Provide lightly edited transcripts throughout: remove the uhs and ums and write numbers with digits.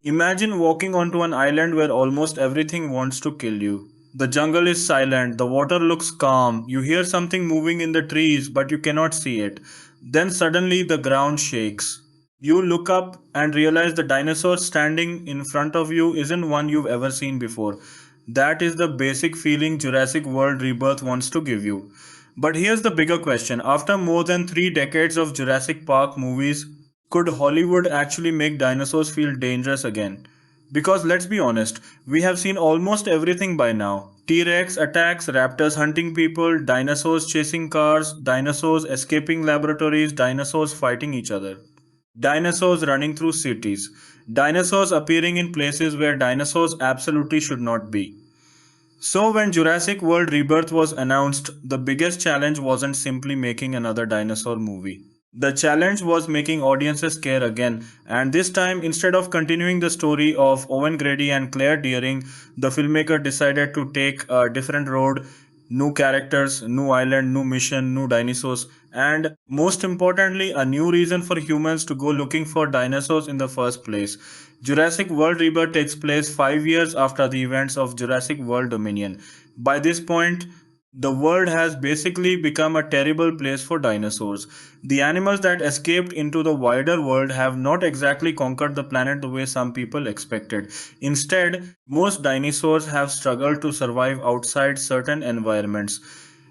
Imagine walking onto an island where almost everything wants to kill you. The jungle is silent, the water looks calm, you hear something moving in the trees but you cannot see it. Then suddenly the ground shakes. You look up and realize the dinosaur standing in front of you isn't one you've ever seen before. That is the basic feeling Jurassic World Rebirth wants to give you. But here's the bigger question. After more than 3 decades of Jurassic Park movies, could Hollywood actually make dinosaurs feel dangerous again? Because let's be honest, we have seen almost everything by now. T-Rex attacks, raptors hunting people, dinosaurs chasing cars, dinosaurs escaping laboratories, dinosaurs fighting each other. Dinosaurs running through cities. Dinosaurs appearing in places where dinosaurs absolutely should not be. So, when Jurassic World Rebirth was announced, the biggest challenge wasn't simply making another dinosaur movie. The challenge was making audiences care again, and this time, instead of continuing the story of Owen Grady and Claire Dearing, the filmmaker decided to take a different road. New characters, new island, new mission, new dinosaurs, and most importantly, a new reason for humans to go looking for dinosaurs in the first place. Jurassic World Rebirth takes place 5 years after the events of Jurassic World Dominion. By this point, the world has basically become a terrible place for dinosaurs. The animals that escaped into the wider world have not exactly conquered the planet the way some people expected. Instead, most dinosaurs have struggled to survive outside certain environments.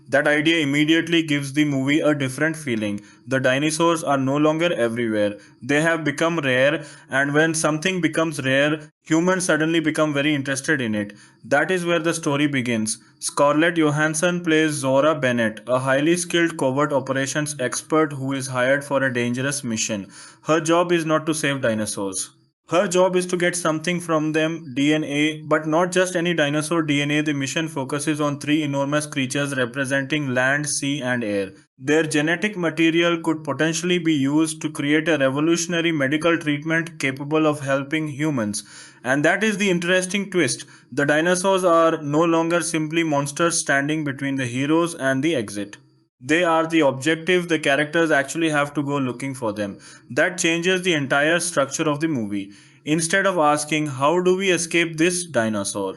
That idea immediately gives the movie a different feeling. The dinosaurs are no longer everywhere. They have become rare, and when something becomes rare, humans suddenly become very interested in it. That is where the story begins. Scarlett Johansson plays Zora Bennett, a highly skilled covert operations expert who is hired for a dangerous mission. Her job is not to save dinosaurs. Her job is to get something from them, DNA, but not just any dinosaur DNA. The mission focuses on three enormous creatures representing land, sea, and air. Their genetic material could potentially be used to create a revolutionary medical treatment capable of helping humans. And that is the interesting twist. The dinosaurs are no longer simply monsters standing between the heroes and the exit. They are the objective, the characters actually have to go looking for them. That changes the entire structure of the movie. Instead of asking, how do we escape this dinosaur?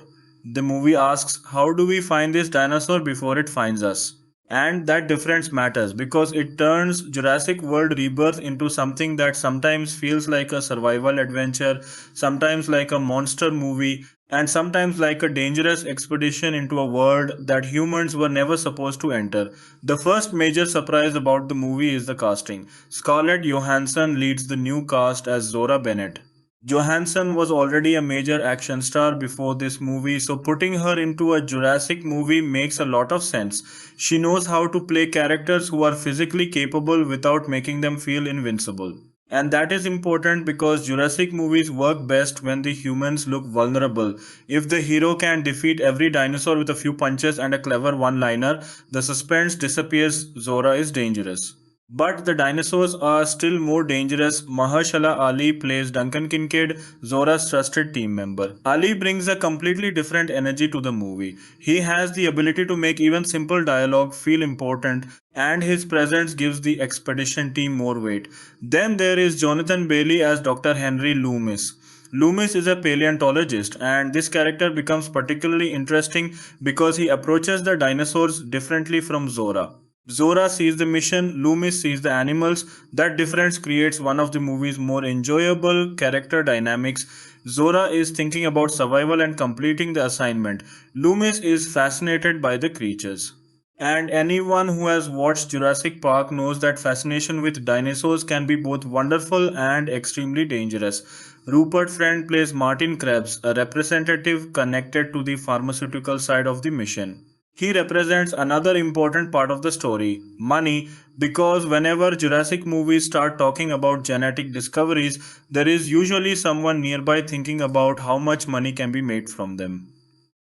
The movie asks, how do we find this dinosaur before it finds us? And that difference matters because it turns Jurassic World Rebirth into something that sometimes feels like a survival adventure, sometimes like a monster movie, and sometimes like a dangerous expedition into a world that humans were never supposed to enter. The first major surprise about the movie is the casting. Scarlett Johansson leads the new cast as Zora Bennett. Johansson was already a major action star before this movie, so putting her into a Jurassic movie makes a lot of sense. She knows how to play characters who are physically capable without making them feel invincible. And that is important because Jurassic movies work best when the humans look vulnerable. If the hero can defeat every dinosaur with a few punches and a clever one liner, the suspense disappears. Zora is dangerous. But the dinosaurs are still more dangerous. Mahershala Ali plays Duncan Kincaid, Zora's trusted team member. Ali brings a completely different energy to the movie. He has the ability to make even simple dialogue feel important, and his presence gives the expedition team more weight. Then there is Jonathan Bailey as Dr. Henry Loomis. Loomis is a paleontologist, and this character becomes particularly interesting because he approaches the dinosaurs differently from Zora. Zora sees the mission, Loomis sees the animals. That difference creates one of the movie's more enjoyable character dynamics. Zora is thinking about survival and completing the assignment. Loomis is fascinated by the creatures. And anyone who has watched Jurassic Park knows that fascination with dinosaurs can be both wonderful and extremely dangerous. Rupert Friend plays Martin Krebs, a representative connected to the pharmaceutical side of the mission. He represents another important part of the story, money, because whenever Jurassic movies start talking about genetic discoveries, there is usually someone nearby thinking about how much money can be made from them.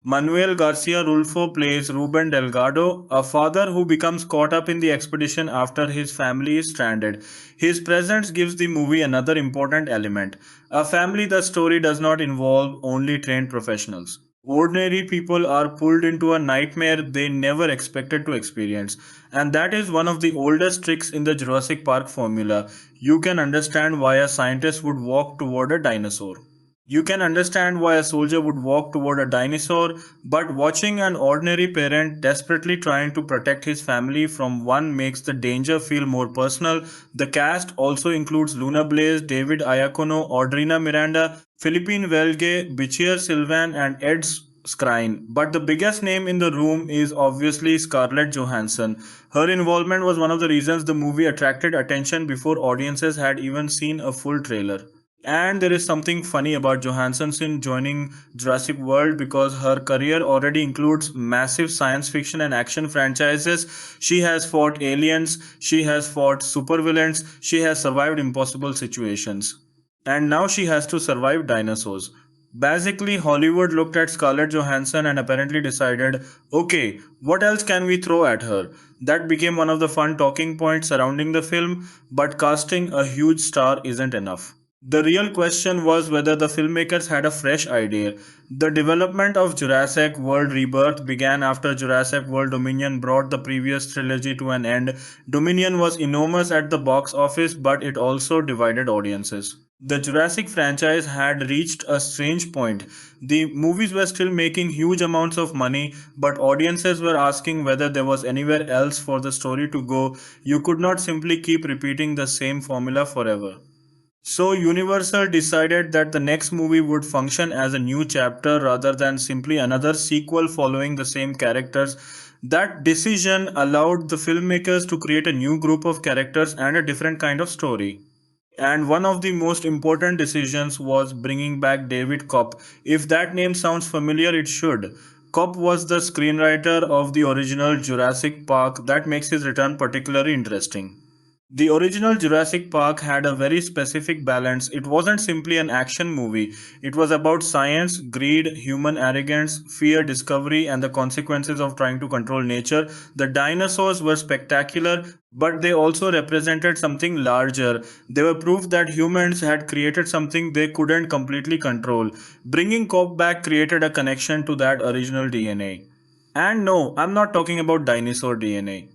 Manuel Garcia Rulfo plays Ruben Delgado, a father who becomes caught up in the expedition after his family is stranded. His presence gives the movie another important element. A family the story does not involve only trained professionals. Ordinary people are pulled into a nightmare they never expected to experience. And that is one of the oldest tricks in the Jurassic Park formula. You can understand why a scientist would walk toward a dinosaur. You can understand why a soldier would walk toward a dinosaur, but watching an ordinary parent desperately trying to protect his family from one makes the danger feel more personal. The cast also includes Luna Blaze, David Iacono, Audrina Miranda, Philippine Velge, Bichir Sylvan, and Ed Skrein. But the biggest name in the room is obviously Scarlett Johansson. Her involvement was one of the reasons the movie attracted attention before audiences had even seen a full trailer. And there is something funny about Johansson joining Jurassic World because her career already includes massive science fiction and action franchises. She has fought aliens, she has fought supervillains, she has survived impossible situations. And now she has to survive dinosaurs. Basically, Hollywood looked at Scarlett Johansson and apparently decided, okay, what else can we throw at her? That became one of the fun talking points surrounding the film, but casting a huge star isn't enough. The real question was whether the filmmakers had a fresh idea. The development of Jurassic World Rebirth began after Jurassic World Dominion brought the previous trilogy to an end. Dominion was enormous at the box office, but it also divided audiences. The Jurassic franchise had reached a strange point. The movies were still making huge amounts of money, but audiences were asking whether there was anywhere else for the story to go. You could not simply keep repeating the same formula forever. So Universal decided that the next movie would function as a new chapter rather than simply another sequel following the same characters. That decision allowed the filmmakers to create a new group of characters and a different kind of story. And one of the most important decisions was bringing back David Kopp. If that name sounds familiar, it should. Kopp was the screenwriter of the original Jurassic Park. That makes his return particularly interesting. The original Jurassic Park had a very specific balance. It wasn't simply an action movie, it was about science, greed, human arrogance, fear, discovery, and the consequences of trying to control nature. The dinosaurs were spectacular, but they also represented something larger. They were proof that humans had created something they couldn't completely control. Bringing Cobb back created a connection to that original DNA. And no, I'm not talking about dinosaur DNA.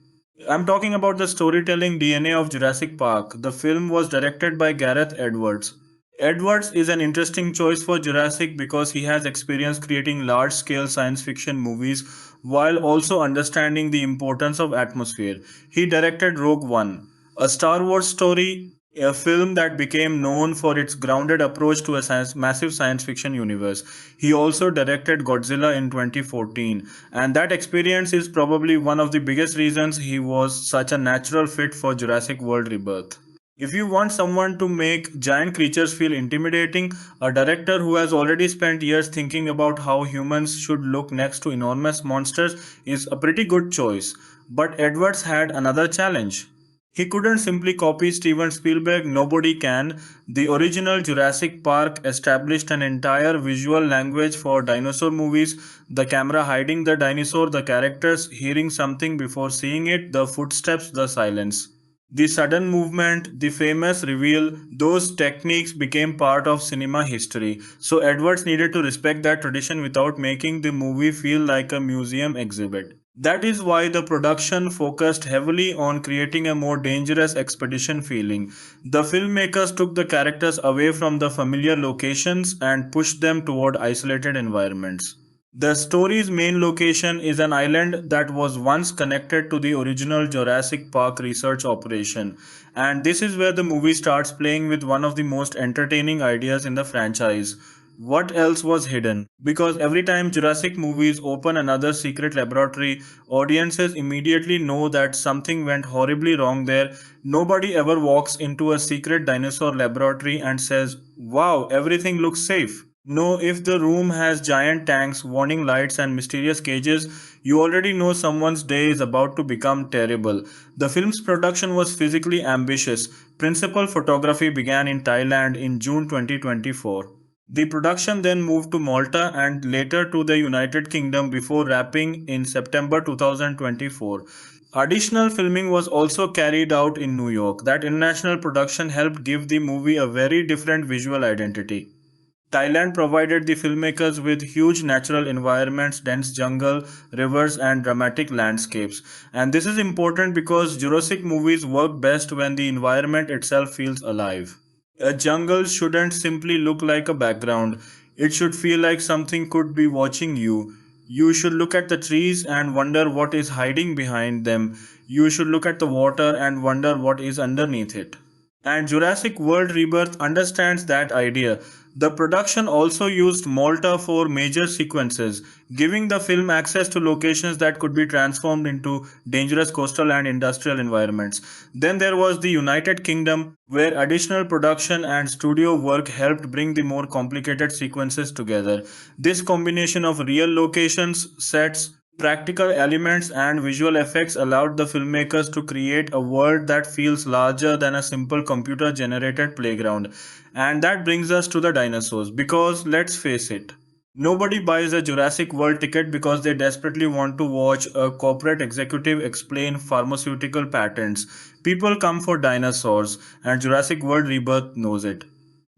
I'm talking about the storytelling DNA of Jurassic Park. The film was directed by Gareth Edwards. Edwards is an interesting choice for Jurassic because he has experience creating large scale science fiction movies while also understanding the importance of atmosphere. He directed Rogue One, a Star Wars story, a film that became known for its grounded approach to a massive science fiction universe. He also directed Godzilla in 2014, and that experience is probably one of the biggest reasons he was such a natural fit for Jurassic World Rebirth. If you want someone to make giant creatures feel intimidating, a director who has already spent years thinking about how humans should look next to enormous monsters is a pretty good choice. But Edwards had another challenge. He couldn't simply copy Steven Spielberg, nobody can. The original Jurassic Park established an entire visual language for dinosaur movies, the camera hiding the dinosaur, the characters hearing something before seeing it, the footsteps, the silence. The sudden movement, the famous reveal, those techniques became part of cinema history. So Edwards needed to respect that tradition without making the movie feel like a museum exhibit. That is why the production focused heavily on creating a more dangerous expedition feeling. The filmmakers took the characters away from the familiar locations and pushed them toward isolated environments. The story's main location is an island that was once connected to the original Jurassic Park research operation, and this is where the movie starts playing with one of the most entertaining ideas in the franchise. What else was hidden? Because every time Jurassic movies open another secret laboratory, audiences immediately know that something went horribly wrong there. Nobody ever walks into a secret dinosaur laboratory and says, "Wow, everything looks safe." No, if the room has giant tanks, warning lights, and mysterious cages, you already know someone's day is about to become terrible. The film's production was physically ambitious. Principal photography began in Thailand in June 2024. The production then moved to Malta and later to the United Kingdom before wrapping in September 2024. Additional filming was also carried out in New York. That international production helped give the movie a very different visual identity. Thailand provided the filmmakers with huge natural environments, dense jungle, rivers, and dramatic landscapes. And this is important because Jurassic movies work best when the environment itself feels alive. A jungle shouldn't simply look like a background. It should feel like something could be watching you. You should look at the trees and wonder what is hiding behind them. You should look at the water and wonder what is underneath it. And Jurassic World Rebirth understands that idea. The production also used Malta for major sequences, giving the film access to locations that could be transformed into dangerous coastal and industrial environments. Then there was the United Kingdom, where additional production and studio work helped bring the more complicated sequences together. This combination of real locations, sets, practical elements and visual effects allowed the filmmakers to create a world that feels larger than a simple computer generated playground. And that brings us to the dinosaurs because let's face it, nobody buys a Jurassic World ticket because they desperately want to watch a corporate executive explain pharmaceutical patents. People come for dinosaurs, and Jurassic World Rebirth knows it.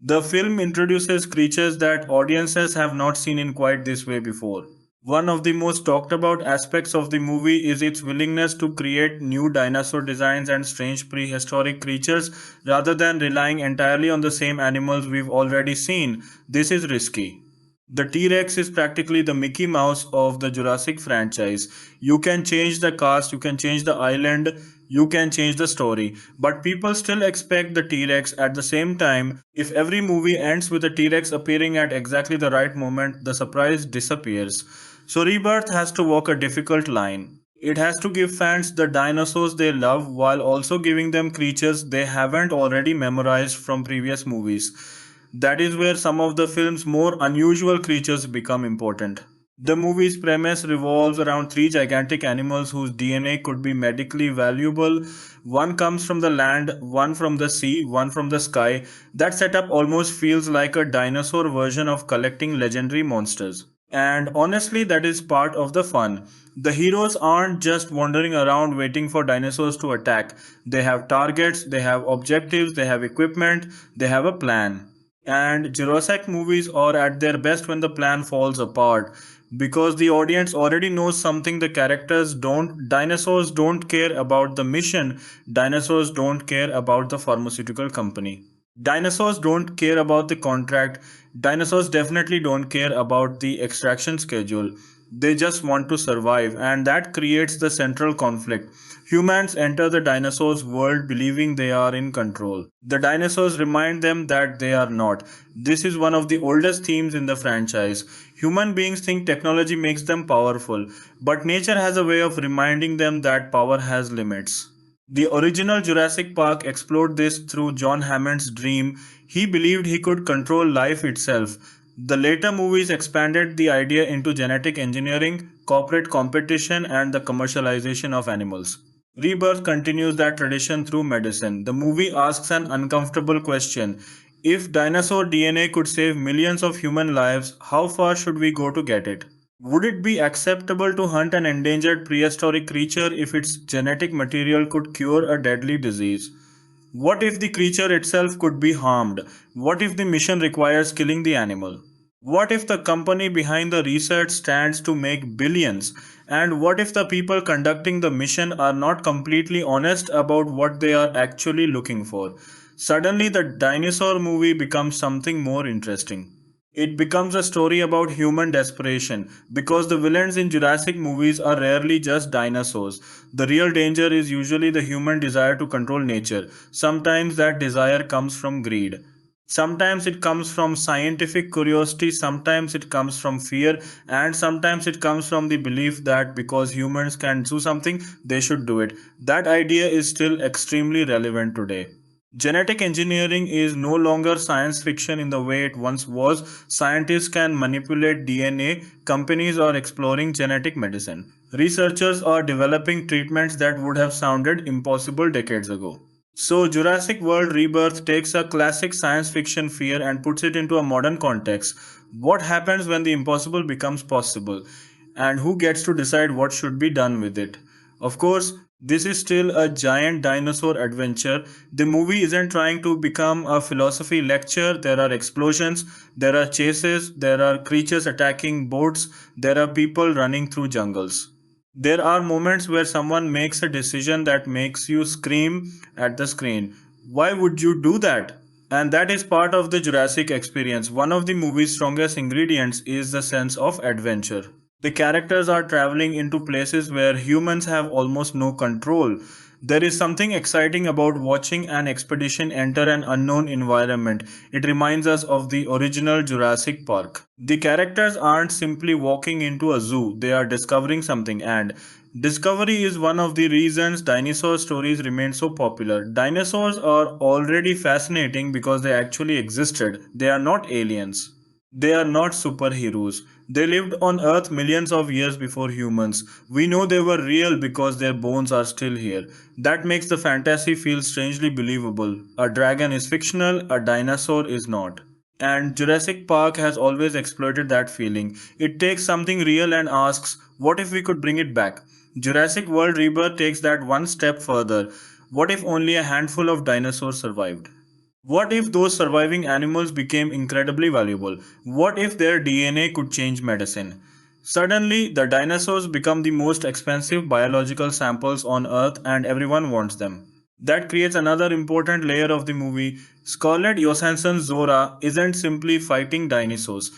The film introduces creatures that audiences have not seen in quite this way before. One of the most talked about aspects of the movie is its willingness to create new dinosaur designs and strange prehistoric creatures rather than relying entirely on the same animals we've already seen. This is risky. The T Rex is practically the Mickey Mouse of the Jurassic franchise. You can change the cast, you can change the island, you can change the story, but people still expect the T Rex at the same time. If every movie ends with the T Rex appearing at exactly the right moment, the surprise disappears. So, Rebirth has to walk a difficult line. It has to give fans the dinosaurs they love while also giving them creatures they haven't already memorized from previous movies. That is where some of the film's more unusual creatures become important. The movie's premise revolves around three gigantic animals whose DNA could be medically valuable. One comes from the land, one from the sea, one from the sky. That setup almost feels like a dinosaur version of collecting legendary monsters. And honestly, that is part of the fun. The heroes aren't just wandering around waiting for dinosaurs to attack. They have targets, they have objectives, they have equipment, they have a plan. And Jurassic movies are at their best when the plan falls apart because the audience already knows something the characters don't. Dinosaurs don't care about the mission, dinosaurs don't care about the pharmaceutical company. Dinosaurs don't care about the contract. Dinosaurs definitely don't care about the extraction schedule. They just want to survive, and that creates the central conflict. Humans enter the dinosaurs' world believing they are in control. The dinosaurs remind them that they are not. This is one of the oldest themes in the franchise. Human beings think technology makes them powerful, but nature has a way of reminding them that power has limits. The original Jurassic Park explored this through John Hammond's dream. He believed he could control life itself. The later movies expanded the idea into genetic engineering, corporate competition, and the commercialization of animals. Rebirth continues that tradition through medicine. The movie asks an uncomfortable question. If dinosaur DNA could save millions of human lives, how far should we go to get it? Would it be acceptable to hunt an endangered prehistoric creature if its genetic material could cure a deadly disease? What if the creature itself could be harmed? What if the mission requires killing the animal? What if the company behind the research stands to make billions? And what if the people conducting the mission are not completely honest about what they are actually looking for? Suddenly, the dinosaur movie becomes something more interesting. It becomes a story about human desperation because the villains in Jurassic movies are rarely just dinosaurs. The real danger is usually the human desire to control nature. Sometimes that desire comes from greed. Sometimes it comes from scientific curiosity, sometimes it comes from fear, and sometimes it comes from the belief that because humans can do something, they should do it. That idea is still extremely relevant today. Genetic engineering is no longer science fiction in the way it once was. Scientists can manipulate DNA, companies are exploring genetic medicine. Researchers are developing treatments that would have sounded impossible decades ago. So, Jurassic World Rebirth takes a classic science fiction fear and puts it into a modern context. What happens when the impossible becomes possible? And who gets to decide what should be done with it? Of course, this is still a giant dinosaur adventure. The movie isn't trying to become a philosophy lecture. There are explosions, there are chases, there are creatures attacking boats, there are people running through jungles. There are moments where someone makes a decision that makes you scream at the screen. Why would you do that? And that is part of the Jurassic experience. One of the movie's strongest ingredients is the sense of adventure. The characters are traveling into places where humans have almost no control. There is something exciting about watching an expedition enter an unknown environment. It reminds us of the original Jurassic Park. The characters aren't simply walking into a zoo, they are discovering something, and discovery is one of the reasons dinosaur stories remain so popular. Dinosaurs are already fascinating because they actually existed, they are not aliens. They are not superheroes. They lived on Earth millions of years before humans. We know they were real because their bones are still here. That makes the fantasy feel strangely believable. A dragon is fictional, a dinosaur is not. And Jurassic Park has always exploited that feeling. It takes something real and asks, what if we could bring it back? Jurassic World Rebirth takes that one step further. What if only a handful of dinosaurs survived? What if those surviving animals became incredibly valuable? What if their DNA could change medicine? Suddenly, the dinosaurs become the most expensive biological samples on Earth and everyone wants them. That creates another important layer of the movie. Scarlett Johansson's Zora isn't simply fighting dinosaurs.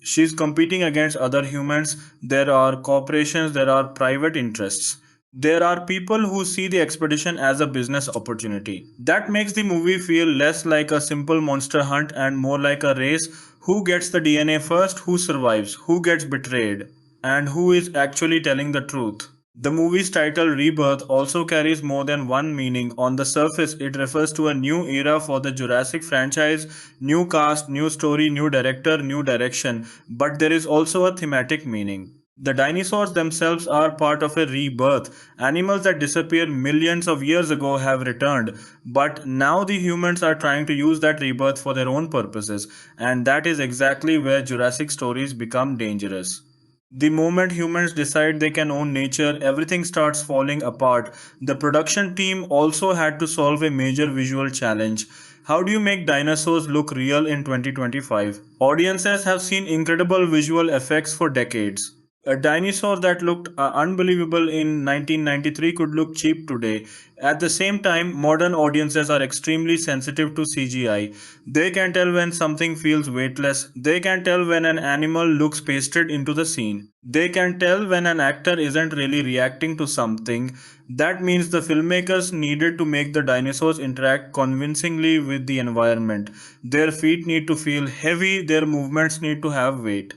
She's competing against other humans. There are corporations, there are private interests. There are people who see the expedition as a business opportunity. That makes the movie feel less like a simple monster hunt and more like a race. Who gets the DNA first, who survives, who gets betrayed, and who is actually telling the truth. The movie's title Rebirth also carries more than one meaning. On the surface, it refers to a new era for the Jurassic franchise, new cast, new story, new director, new direction, but there is also a thematic meaning. The dinosaurs themselves are part of a rebirth. Animals that disappeared millions of years ago have returned, but now the humans are trying to use that rebirth for their own purposes, and that is exactly where Jurassic stories become dangerous. The moment humans decide they can own nature, everything starts falling apart. The production team also had to solve a major visual challenge. How do you make dinosaurs look real in 2025? Audiences have seen incredible visual effects for decades. A dinosaur that looked unbelievable in 1993 could look cheap today. At the same time, modern audiences are extremely sensitive to CGI. They can tell when something feels weightless. They can tell when an animal looks pasted into the scene. They can tell when an actor isn't really reacting to something. That means the filmmakers needed to make the dinosaurs interact convincingly with the environment. Their feet need to feel heavy, their movements need to have weight.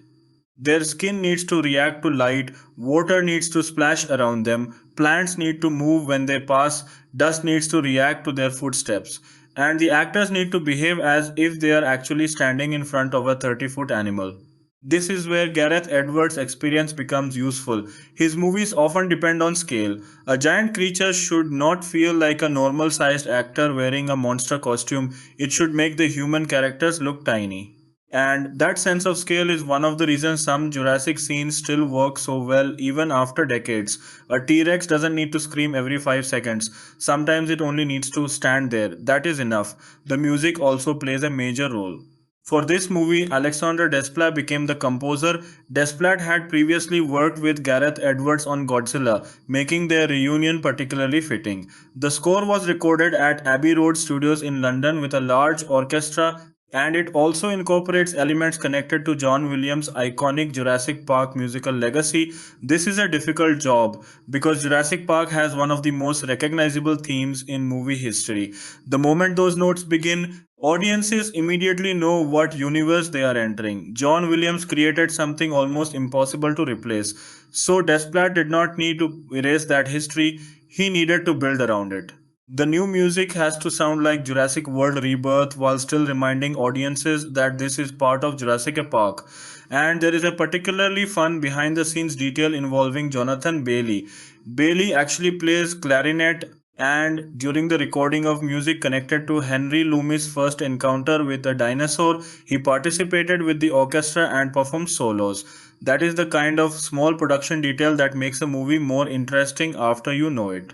Their skin needs to react to light, water needs to splash around them, plants need to move when they pass, dust needs to react to their footsteps, and the actors need to behave as if they are actually standing in front of a 30-foot animal. This is where Gareth Edwards' experience becomes useful. His movies often depend on scale. A giant creature should not feel like a normal sized actor wearing a monster costume, it should make the human characters look tiny. And that sense of scale is one of the reasons some Jurassic scenes still work so well even after decades. A T Rex doesn't need to scream every 5 seconds, sometimes it only needs to stand there. That is enough. The music also plays a major role. For this movie, Alexandre Desplat became the composer. Desplat had previously worked with Gareth Edwards on Godzilla, making their reunion particularly fitting. The score was recorded at Abbey Road Studios in London with a large orchestra, and it also incorporates elements connected to John Williams' iconic Jurassic Park musical legacy. This is a difficult job because Jurassic Park has one of the most recognizable themes in movie history. The moment those notes begin, audiences immediately know what universe they are entering. John Williams created something almost impossible to replace, so Desplat did not need to erase that history, he needed to build around it. The new music has to sound like Jurassic World Rebirth while still reminding audiences that this is part of Jurassic Park. And there is a particularly fun behind the scenes detail involving Jonathan Bailey. Bailey actually plays clarinet, and during the recording of music connected to Henry Loomis' first encounter with a dinosaur, he participated with the orchestra and performed solos. That is the kind of small production detail that makes a movie more interesting after you know it.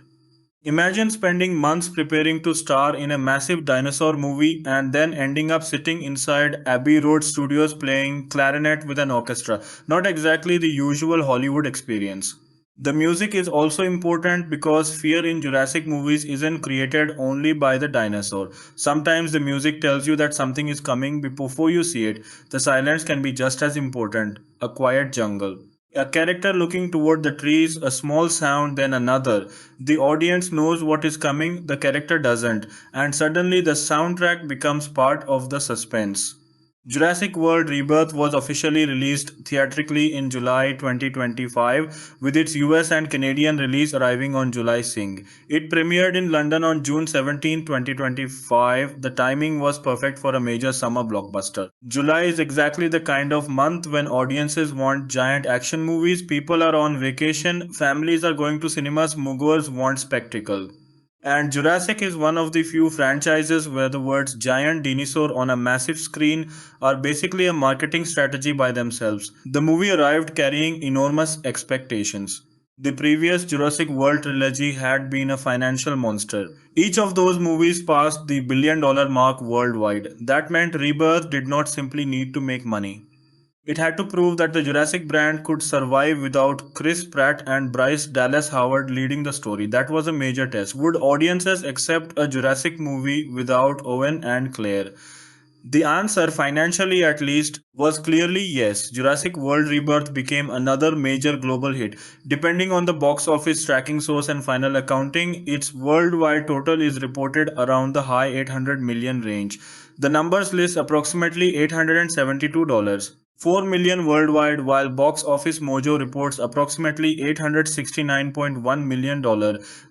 Imagine spending months preparing to star in a massive dinosaur movie and then ending up sitting inside Abbey Road Studios playing clarinet with an orchestra. Not exactly the usual Hollywood experience. The music is also important because fear in Jurassic movies isn't created only by the dinosaur. Sometimes the music tells you that something is coming before you see it. The silence can be just as important. A quiet jungle. A character looking toward the trees, a small sound, then another. The audience knows what is coming, the character doesn't, and suddenly the soundtrack becomes part of the suspense. Jurassic World Rebirth was officially released theatrically in July 2025, with its US and Canadian release arriving on July 6. It premiered in London on June 17, 2025. The timing was perfect for a major summer blockbuster. July is exactly the kind of month when audiences want giant action movies, people are on vacation, families are going to cinemas, movers want spectacle. And Jurassic is one of the few franchises where the words giant dinosaur on a massive screen are basically a marketing strategy by themselves. The movie arrived carrying enormous expectations. The previous Jurassic World trilogy had been a financial monster. Each of those movies passed the $1 billion mark worldwide. That meant Rebirth did not simply need to make money. It had to prove that the Jurassic brand could survive without Chris Pratt and Bryce Dallas Howard leading the story. That was a major test. Would audiences accept a Jurassic movie without Owen and Claire? The answer, financially at least, was clearly yes. Jurassic World Rebirth became another major global hit. Depending on the box office tracking source and final accounting, its worldwide total is reported around the high 800 million range. The numbers list approximately $872. 4 million worldwide, while Box Office Mojo reports approximately $869.1 million.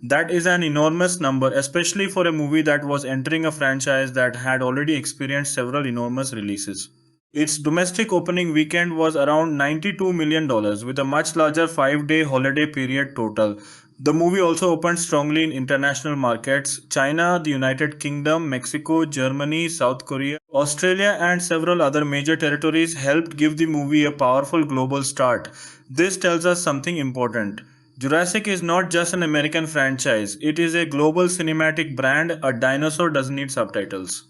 That is an enormous number, especially for a movie that was entering a franchise that had already experienced several enormous releases. Its domestic opening weekend was around $92 million, with a much larger 5-day holiday period total. The movie also opened strongly in international markets: China, the United Kingdom, Mexico, Germany, South Korea, Australia, and several other major territories helped give the movie a powerful global start. This tells us something important. Jurassic is not just an American franchise, it is a global cinematic brand. A dinosaur doesn't need subtitles.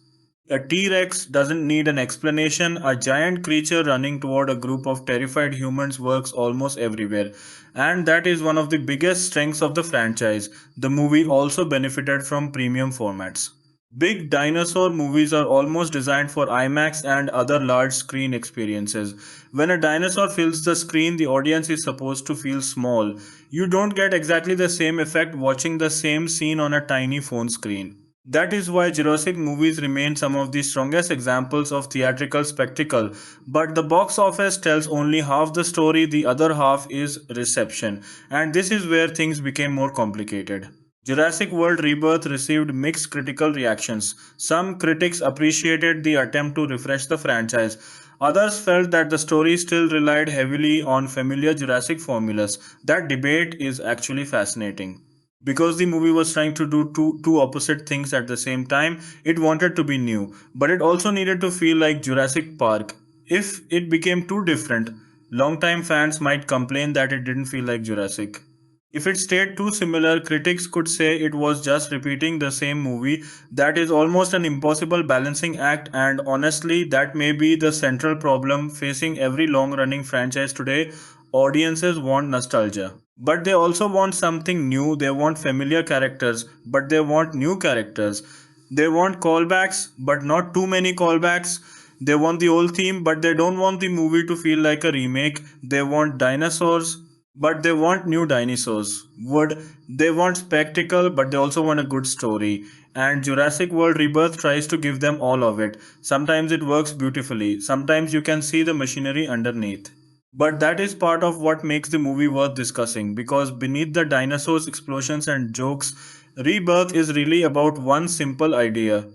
A T Rex doesn't need an explanation. A giant creature running toward a group of terrified humans works almost everywhere. And that is one of the biggest strengths of the franchise. The movie also benefited from premium formats. Big dinosaur movies are almost designed for IMAX and other large screen experiences. When a dinosaur fills the screen, the audience is supposed to feel small. You don't get exactly the same effect watching the same scene on a tiny phone screen. That is why Jurassic movies remain some of the strongest examples of theatrical spectacle. But the box office tells only half the story, the other half is reception. And this is where things became more complicated. Jurassic World Rebirth received mixed critical reactions. Some critics appreciated the attempt to refresh the franchise. Others felt that the story still relied heavily on familiar Jurassic formulas. That debate is actually fascinating. Because the movie was trying to do two opposite things at the same time, it wanted to be new, but it also needed to feel like Jurassic Park. If it became too different, longtime fans might complain that it didn't feel like Jurassic. If it stayed too similar, critics could say it was just repeating the same movie. That is almost an impossible balancing act, and honestly, that may be the central problem facing every long running franchise today. Audiences want nostalgia. But they also want something new. They want familiar characters, but they want new characters. They want callbacks, but not too many callbacks. They want the old theme, but they don't want the movie to feel like a remake. They want dinosaurs, but they want new dinosaurs. Would they want spectacle, but they also want a good story. And Jurassic World Rebirth tries to give them all of it. Sometimes it works beautifully, sometimes you can see the machinery underneath. But that is part of what makes the movie worth discussing, because beneath the dinosaurs, explosions, and jokes, Rebirth is really about one simple idea.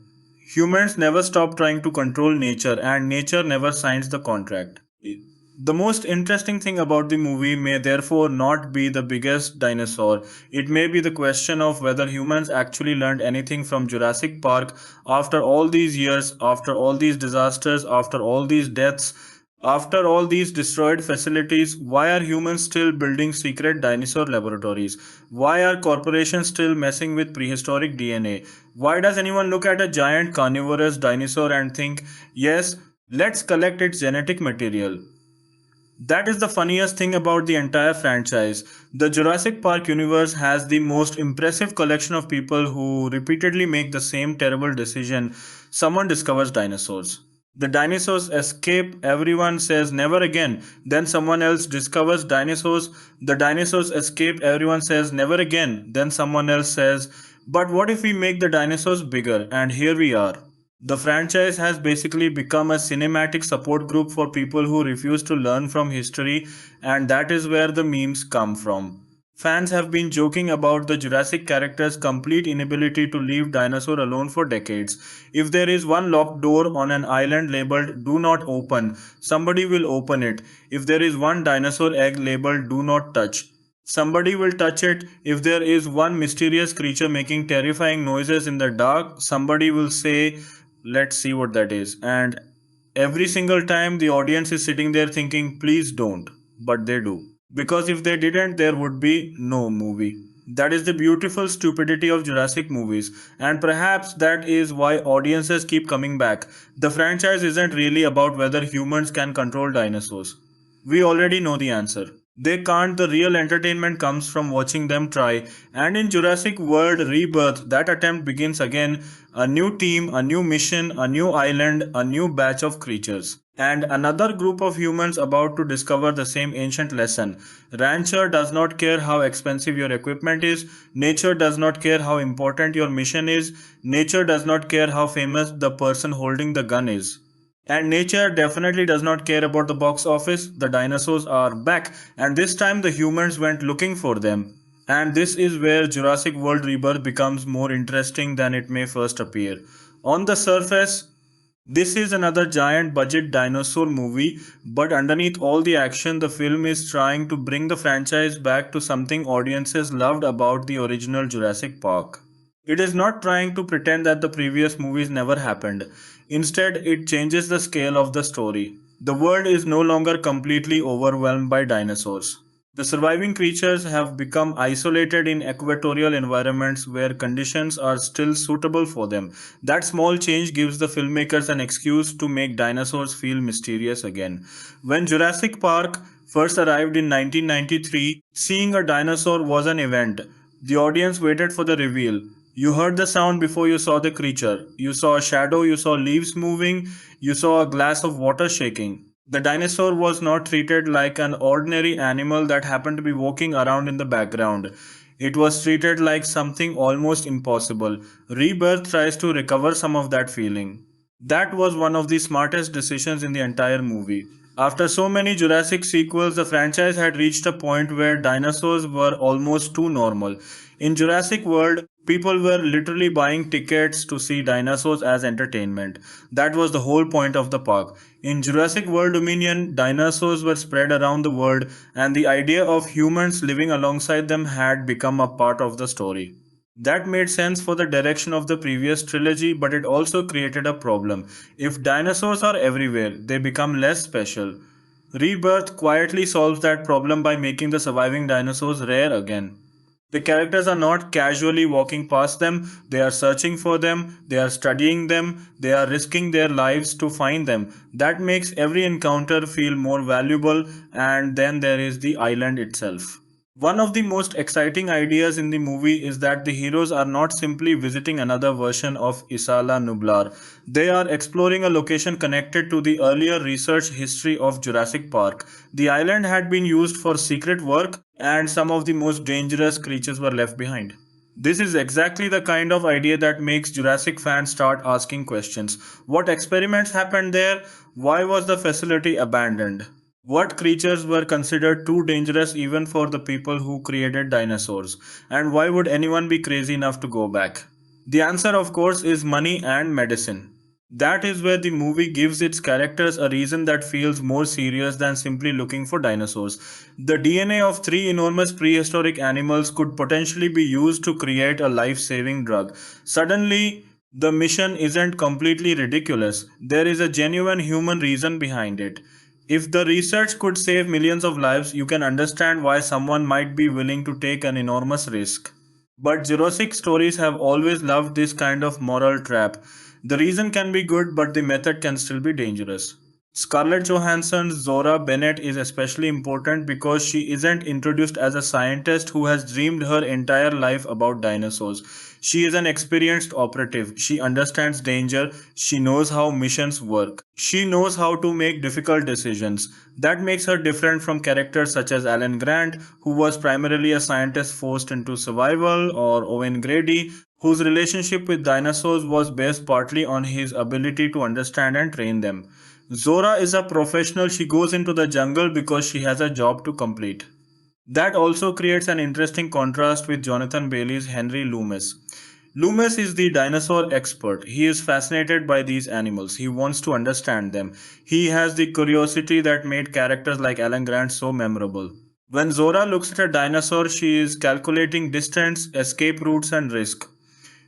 Humans never stop trying to control nature, and nature never signs the contract. The most interesting thing about the movie may therefore not be the biggest dinosaur. It may be the question of whether humans actually learned anything from Jurassic Park after all these years, after all these disasters, after all these deaths, after all these destroyed facilities. Why are humans still building secret dinosaur laboratories? Why are corporations still messing with prehistoric DNA? Why does anyone look at a giant carnivorous dinosaur and think, yes, let's collect its genetic material? That is the funniest thing about the entire franchise. The Jurassic Park universe has the most impressive collection of people who repeatedly make the same terrible decision. Someone discovers dinosaurs. The dinosaurs escape, everyone says never again. Then someone else discovers dinosaurs. The dinosaurs escape, everyone says never again. Then someone else says, but what if we make the dinosaurs bigger? And here we are. The franchise has basically become a cinematic support group for people who refuse to learn from history, and that is where the memes come from. Fans have been joking about the Jurassic character's complete inability to leave dinosaur alone for decades. If there is one locked door on an island labeled "Do not open," somebody will open it. If there is one dinosaur egg labeled "Do not touch," somebody will touch it. If there is one mysterious creature making terrifying noises in the dark, somebody will say, let's see what that is. And every single time the audience is sitting there thinking, please don't. But they do. Because if they didn't, there would be no movie. That is the beautiful stupidity of Jurassic movies, and perhaps that is why audiences keep coming back. The franchise isn't really about whether humans can control dinosaurs. We already know the answer. They can't. The real entertainment comes from watching them try. And in Jurassic World Rebirth, that attempt begins again. A new team, a new mission, a new island, a new batch of creatures. And another group of humans about to discover the same ancient lesson. Rancher does not care how expensive your equipment is. Nature does not care how important your mission is. Nature does not care how famous the person holding the gun is. And nature definitely does not care about the box office. The dinosaurs are back, and this time the humans went looking for them. And this is where Jurassic World Rebirth becomes more interesting than it may first appear. On the surface, this is another giant budget dinosaur movie, but underneath all the action, the film is trying to bring the franchise back to something audiences loved about the original Jurassic Park. It is not trying to pretend that the previous movies never happened. Instead, it changes the scale of the story. The world is no longer completely overwhelmed by dinosaurs. The surviving creatures have become isolated in equatorial environments where conditions are still suitable for them. That small change gives the filmmakers an excuse to make dinosaurs feel mysterious again. When Jurassic Park first arrived in 1993, seeing a dinosaur was an event. The audience waited for the reveal. You heard the sound before you saw the creature. You saw a shadow, you saw leaves moving, you saw a glass of water shaking. The dinosaur was not treated like an ordinary animal that happened to be walking around in the background. It was treated like something almost impossible. Rebirth tries to recover some of that feeling. That was one of the smartest decisions in the entire movie. After so many Jurassic sequels, the franchise had reached a point where dinosaurs were almost too normal. In Jurassic World, people were literally buying tickets to see dinosaurs as entertainment. That was the whole point of the park. In Jurassic World Dominion, dinosaurs were spread around the world, and the idea of humans living alongside them had become a part of the story. That made sense for the direction of the previous trilogy, but it also created a problem. If dinosaurs are everywhere, they become less special. Rebirth quietly solves that problem by making the surviving dinosaurs rare again. The characters are not casually walking past them, they are searching for them, they are studying them, they are risking their lives to find them. That makes every encounter feel more valuable, and then there is the island itself. One of the most exciting ideas in the movie is that the heroes are not simply visiting another version of Isla Nublar. They are exploring a location connected to the earlier research history of Jurassic Park. The island had been used for secret work, and some of the most dangerous creatures were left behind. This is exactly the kind of idea that makes Jurassic fans start asking questions. What experiments happened there? Why was the facility abandoned? What creatures were considered too dangerous even for the people who created dinosaurs? And why would anyone be crazy enough to go back? The answer, of course, is money and medicine. That is where the movie gives its characters a reason that feels more serious than simply looking for dinosaurs. The DNA of three enormous prehistoric animals could potentially be used to create a life saving drug. Suddenly, the mission isn't completely ridiculous. There is a genuine human reason behind it. If the research could save millions of lives, you can understand why someone might be willing to take an enormous risk. But Jurassic stories have always loved this kind of moral trap. The reason can be good, but the method can still be dangerous. Scarlett Johansson's Zora Bennett is especially important because she isn't introduced as a scientist who has dreamed her entire life about dinosaurs. She is an experienced operative. She understands danger. She knows how missions work. She knows how to make difficult decisions. That makes her different from characters such as Alan Grant, who was primarily a scientist forced into survival, or Owen Grady, whose relationship with dinosaurs was based partly on his ability to understand and train them. Zora is a professional. She goes into the jungle because she has a job to complete. That also creates an interesting contrast with Jonathan Bailey's Henry Loomis. Loomis is the dinosaur expert. He is fascinated by these animals. He wants to understand them. He has the curiosity that made characters like Alan Grant so memorable. When Zora looks at a dinosaur, she is calculating distance, escape routes, and risk.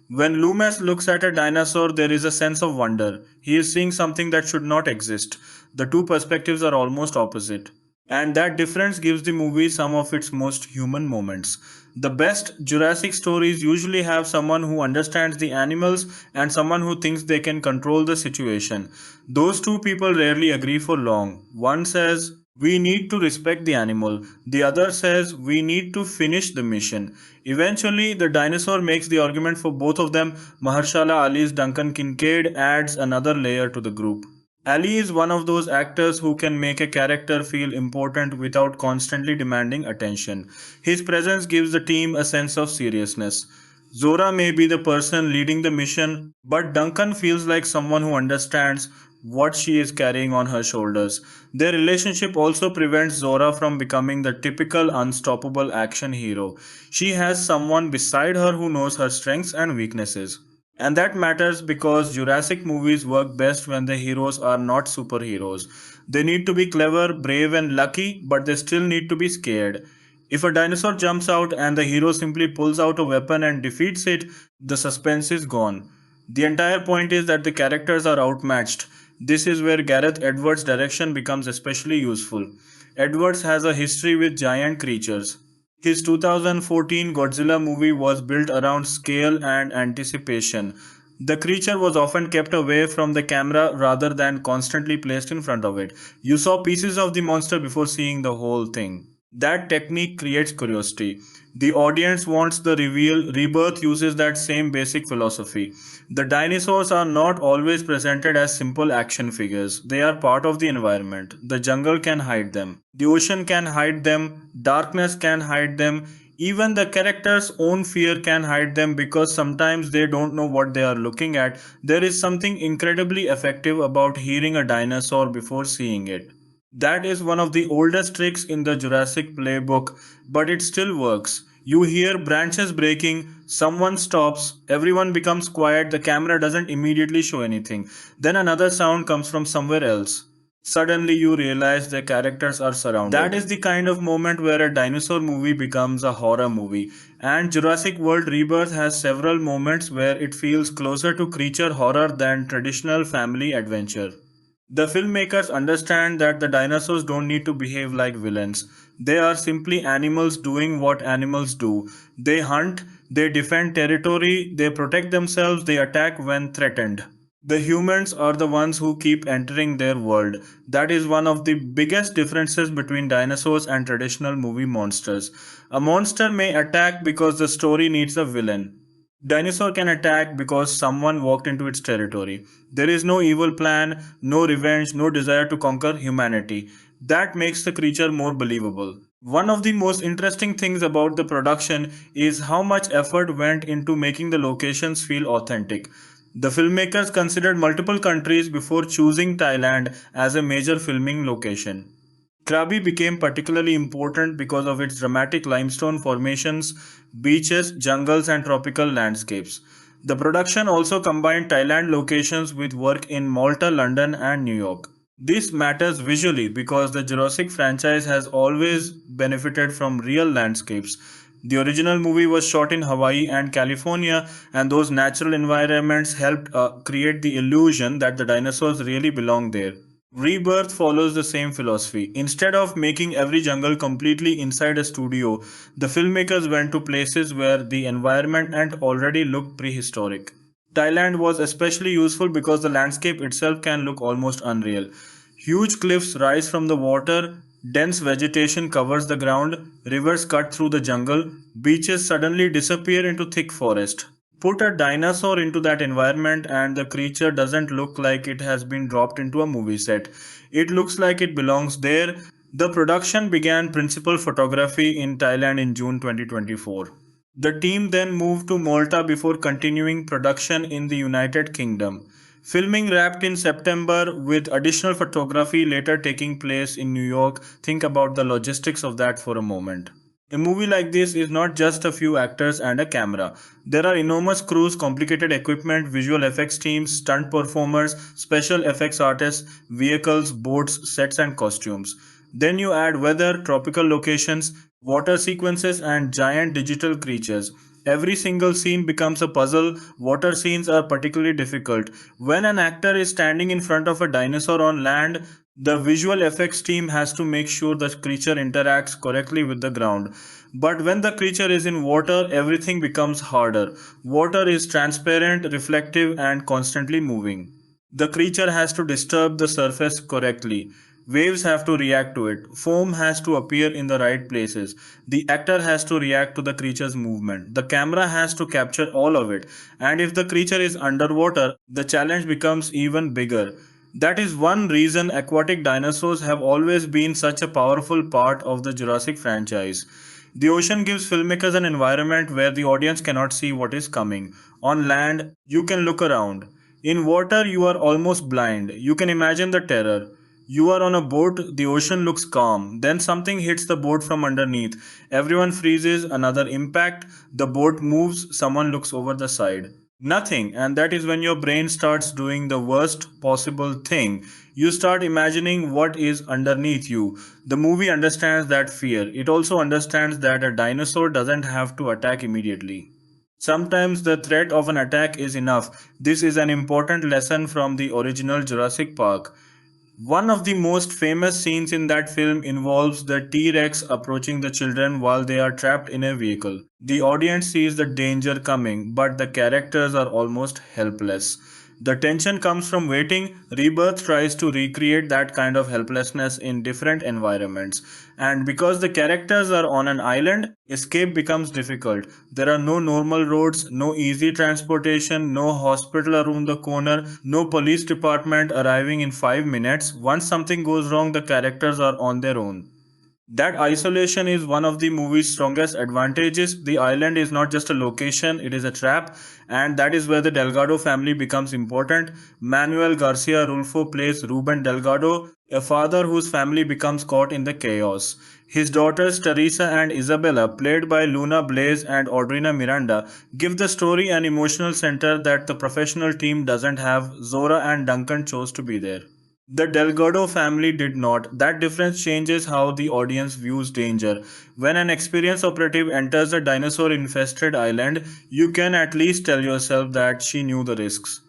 When Loomis looks at a dinosaur, there is a sense of wonder. He is seeing something that should not exist. The two perspectives are almost opposite. And that difference gives the movie some of its most human moments. The best Jurassic stories usually have someone who understands the animals and someone who thinks they can control the situation. Those two people rarely agree for long. One says, "We need to respect the animal." The other says, "We need to finish the mission." Eventually, the dinosaur makes the argument for both of them. Mahershala Ali's Duncan Kincaid adds another layer to the group. Ali is one of those actors who can make a character feel important without constantly demanding attention. His presence gives the team a sense of seriousness. Zora may be the person leading the mission, but Duncan feels like someone who understands what she is carrying on her shoulders. Their relationship also prevents Zora from becoming the typical unstoppable action hero. She has someone beside her who knows her strengths and weaknesses. And that matters because Jurassic movies work best when the heroes are not superheroes. They need to be clever, brave, and lucky, but they still need to be scared. If a dinosaur jumps out and the hero simply pulls out a weapon and defeats it, the suspense is gone. The entire point is that the characters are outmatched. This is where Gareth Edwards' direction becomes especially useful. Edwards has a history with giant creatures. His 2014 Godzilla movie was built around scale and anticipation. The creature was often kept away from the camera rather than constantly placed in front of it. You saw pieces of the monster before seeing the whole thing. That technique creates curiosity. The audience wants the reveal. Rebirth uses that same basic philosophy. The dinosaurs are not always presented as simple action figures. They are part of the environment. The jungle can hide them. The ocean can hide them. Darkness can hide them. Even the character's own fear can hide them because sometimes they don't know what they are looking at. There is something incredibly effective about hearing a dinosaur before seeing it. That is one of the oldest tricks in the Jurassic playbook, but it still works. You hear branches breaking, someone stops, everyone becomes quiet, the camera doesn't immediately show anything. Then another sound comes from somewhere else. Suddenly you realize the characters are surrounded. That is the kind of moment where a dinosaur movie becomes a horror movie. And Jurassic World Rebirth has several moments where it feels closer to creature horror than traditional family adventure. The filmmakers understand that the dinosaurs don't need to behave like villains. They are simply animals doing what animals do. They hunt, they defend territory, they protect themselves, they attack when threatened. The humans are the ones who keep entering their world. That is one of the biggest differences between dinosaurs and traditional movie monsters. A monster may attack because the story needs a villain. Dinosaur can attack because someone walked into its territory. There is no evil plan, no revenge, no desire to conquer humanity. That makes the creature more believable. One of the most interesting things about the production is how much effort went into making the locations feel authentic. The filmmakers considered multiple countries before choosing Thailand as a major filming location. Krabi became particularly important because of its dramatic limestone formations, beaches, jungles, and tropical landscapes. The production also combined Thailand locations with work in Malta, London, and New York. This matters visually because the Jurassic franchise has always benefited from real landscapes. The original movie was shot in Hawaii and California, and those natural environments helped create the illusion that the dinosaurs really belong there. Rebirth follows the same philosophy. Instead of making every jungle completely inside a studio, the filmmakers went to places where the environment and already looked prehistoric. Thailand was especially useful because the landscape itself can look almost unreal. Huge cliffs rise from the water, dense vegetation covers the ground, rivers cut through the jungle, beaches suddenly disappear into thick forest. Put a dinosaur into that environment, and the creature doesn't look like it has been dropped into a movie set. It looks like it belongs there. The production began principal photography in Thailand in June 2024. The team then moved to Malta before continuing production in the United Kingdom. Filming wrapped in September with additional photography later taking place in New York. Think about the logistics of that for a moment. A movie like this is not just a few actors and a camera. There are enormous crews, complicated equipment, visual effects teams, stunt performers, special effects artists, vehicles, boats, sets, and costumes. Then you add weather, tropical locations, water sequences, and giant digital creatures. Every single scene becomes a puzzle. Water scenes are particularly difficult. When an actor is standing in front of a dinosaur on land, the visual effects team has to make sure the creature interacts correctly with the ground. But when the creature is in water, everything becomes harder. Water is transparent, reflective, and constantly moving. The creature has to disturb the surface correctly. Waves have to react to it. Foam has to appear in the right places. The actor has to react to the creature's movement. The camera has to capture all of it. And if the creature is underwater, the challenge becomes even bigger. That is one reason aquatic dinosaurs have always been such a powerful part of the Jurassic franchise. The ocean gives filmmakers an environment where the audience cannot see what is coming. On land, you can look around. In water, you are almost blind. You can imagine the terror. You are on a boat, the ocean looks calm. Then something hits the boat from underneath. Everyone freezes, another impact, the boat moves, someone looks over the side. Nothing, and that is when your brain starts doing the worst possible thing. You start imagining what is underneath you. The movie understands that fear. It also understands that a dinosaur doesn't have to attack immediately. Sometimes the threat of an attack is enough. This is an important lesson from the original Jurassic Park. One of the most famous scenes in that film involves the T Rex approaching the children while they are trapped in a vehicle. The audience sees the danger coming, but the characters are almost helpless. The tension comes from waiting. Rebirth tries to recreate that kind of helplessness in different environments. And because the characters are on an island, escape becomes difficult. There are no normal roads, no easy transportation, no hospital around the corner, no police department arriving in 5 minutes. Once something goes wrong, the characters are on their own. That isolation is one of the movie's strongest advantages. The island is not just a location, it is a trap, and that is where the Delgado family becomes important. Manuel Garcia Rulfo plays Ruben Delgado, a father whose family becomes caught in the chaos. His daughters Teresa and Isabella, played by Luna Blaze and Audrina Miranda, give the story an emotional center that the professional team doesn't have. Zora and Duncan chose to be there. The Delgado family did not. That difference changes how the audience views danger. When an experienced operative enters a dinosaur infested island, you can at least tell yourself that she knew the risks.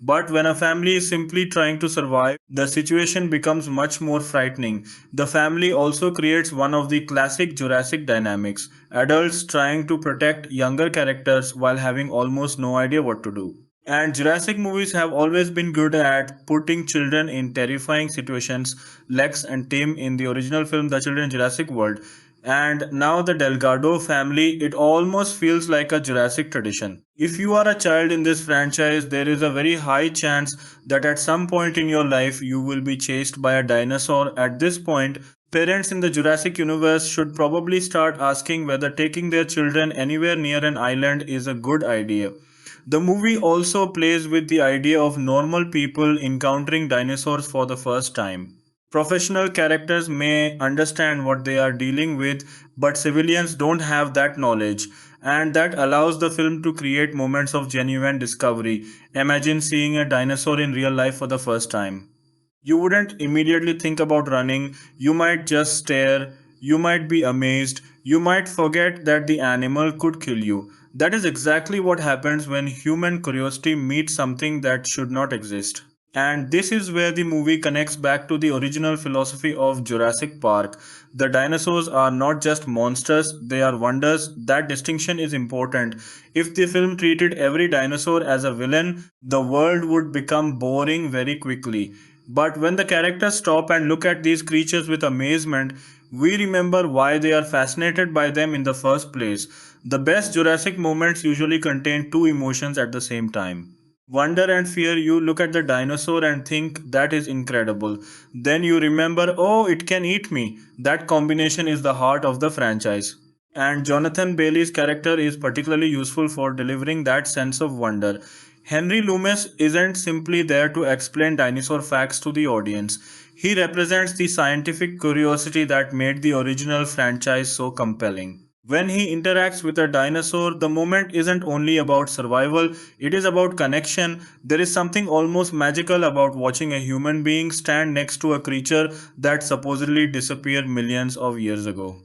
But when a family is simply trying to survive, the situation becomes much more frightening. The family also creates one of the classic Jurassic dynamics, adults trying to protect younger characters while having almost no idea what to do. And Jurassic movies have always been good at putting children in terrifying situations. Lex and Tim in the original film The Children in Jurassic World. And now the Delgado family, it almost feels like a Jurassic tradition. If you are a child in this franchise, there is a very high chance that at some point in your life you will be chased by a dinosaur. At this point, parents in the Jurassic universe should probably start asking whether taking their children anywhere near an island is a good idea. The movie also plays with the idea of normal people encountering dinosaurs for the first time. Professional characters may understand what they are dealing with, but civilians don't have that knowledge, and that allows the film to create moments of genuine discovery. Imagine seeing a dinosaur in real life for the first time. You wouldn't immediately think about running, you might just stare, you might be amazed, you might forget that the animal could kill you. That is exactly what happens when human curiosity meets something that should not exist. And this is where the movie connects back to the original philosophy of Jurassic Park. The dinosaurs are not just monsters, they are wonders. That distinction is important. If the film treated every dinosaur as a villain, the world would become boring very quickly. But when the characters stop and look at these creatures with amazement, we remember why they are fascinated by them in the first place. The best Jurassic moments usually contain two emotions at the same time. Wonder and fear. You look at the dinosaur and think that is incredible. Then you remember, oh, it can eat me. That combination is the heart of the franchise. And Jonathan Bailey's character is particularly useful for delivering that sense of wonder. Henry Loomis isn't simply there to explain dinosaur facts to the audience. He represents the scientific curiosity that made the original franchise so compelling. When he interacts with a dinosaur, the moment isn't only about survival, it is about connection. There is something almost magical about watching a human being stand next to a creature that supposedly disappeared millions of years ago.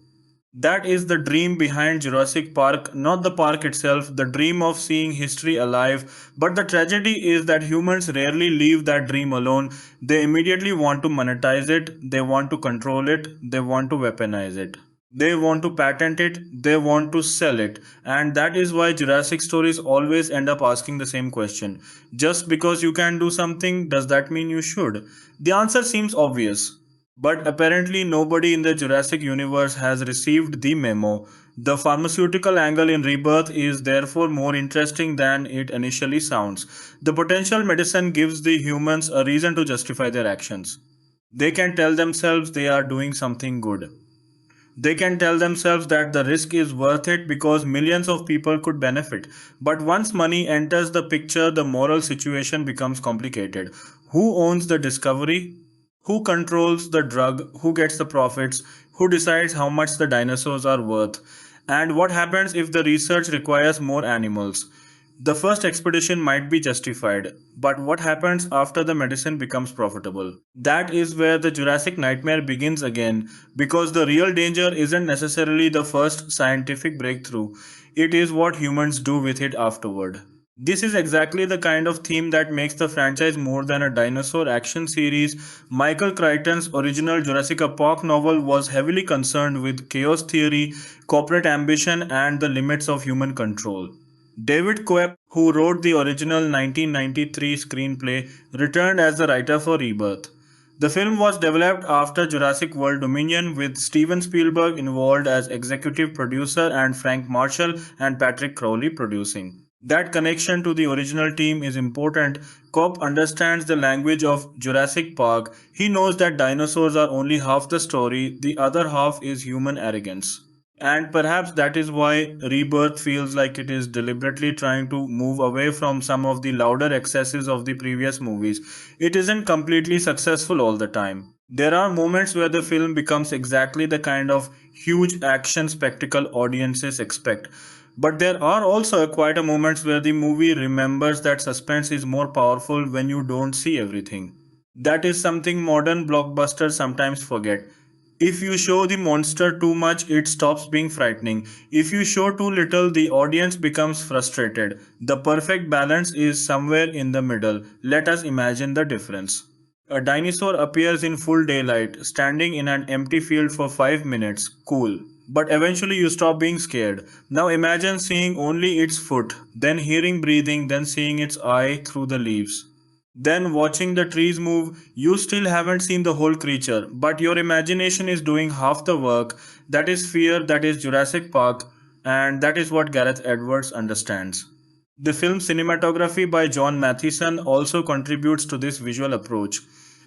That is the dream behind Jurassic Park, not the park itself, the dream of seeing history alive. But the tragedy is that humans rarely leave that dream alone. They immediately want to monetize it, they want to control it, they want to weaponize it. They want to patent it, they want to sell it. And that is why Jurassic stories always end up asking the same question. Just because you can do something, does that mean you should? The answer seems obvious. But apparently, nobody in the Jurassic universe has received the memo. The pharmaceutical angle in Rebirth is therefore more interesting than it initially sounds. The potential medicine gives the humans a reason to justify their actions. They can tell themselves they are doing something good. They can tell themselves that the risk is worth it because millions of people could benefit. But once money enters the picture, the moral situation becomes complicated. Who owns the discovery? Who controls the drug? Who gets the profits? Who decides how much the dinosaurs are worth? And what happens if the research requires more animals? The first expedition might be justified, but what happens after the medicine becomes profitable? That is where the Jurassic nightmare begins again, because the real danger isn't necessarily the first scientific breakthrough, it is what humans do with it afterward. This is exactly the kind of theme that makes the franchise more than a dinosaur action series. Michael Crichton's original Jurassic Park novel was heavily concerned with chaos theory, corporate ambition, and the limits of human control. David Coep, who wrote the original 1993 screenplay, returned as the writer for Rebirth. The film was developed after Jurassic World Dominion with Steven Spielberg involved as executive producer and Frank Marshall and Patrick Crowley producing. That connection to the original team is important. Cobb understands the language of Jurassic Park. He knows that dinosaurs are only half the story, the other half is human arrogance. And perhaps that is why Rebirth feels like it is deliberately trying to move away from some of the louder excesses of the previous movies. It isn't completely successful all the time. There are moments where the film becomes exactly the kind of huge action spectacle audiences expect. But there are also quieter moments where the movie remembers that suspense is more powerful when you don't see everything. That is something modern blockbusters sometimes forget. If you show the monster too much, it stops being frightening. If you show too little, the audience becomes frustrated. The perfect balance is somewhere in the middle. Let us imagine the difference. A dinosaur appears in full daylight, standing in an empty field for 5 minutes. Cool. But eventually you stop being scared. Now imagine seeing only its foot, then hearing breathing, then seeing its eye through the leaves. Then watching the trees move, you still haven't seen the whole creature, but your imagination is doing half the work. That is fear, that is Jurassic Park, and that is what Gareth Edwards understands. The film's cinematography by John Mathieson also contributes to this visual approach.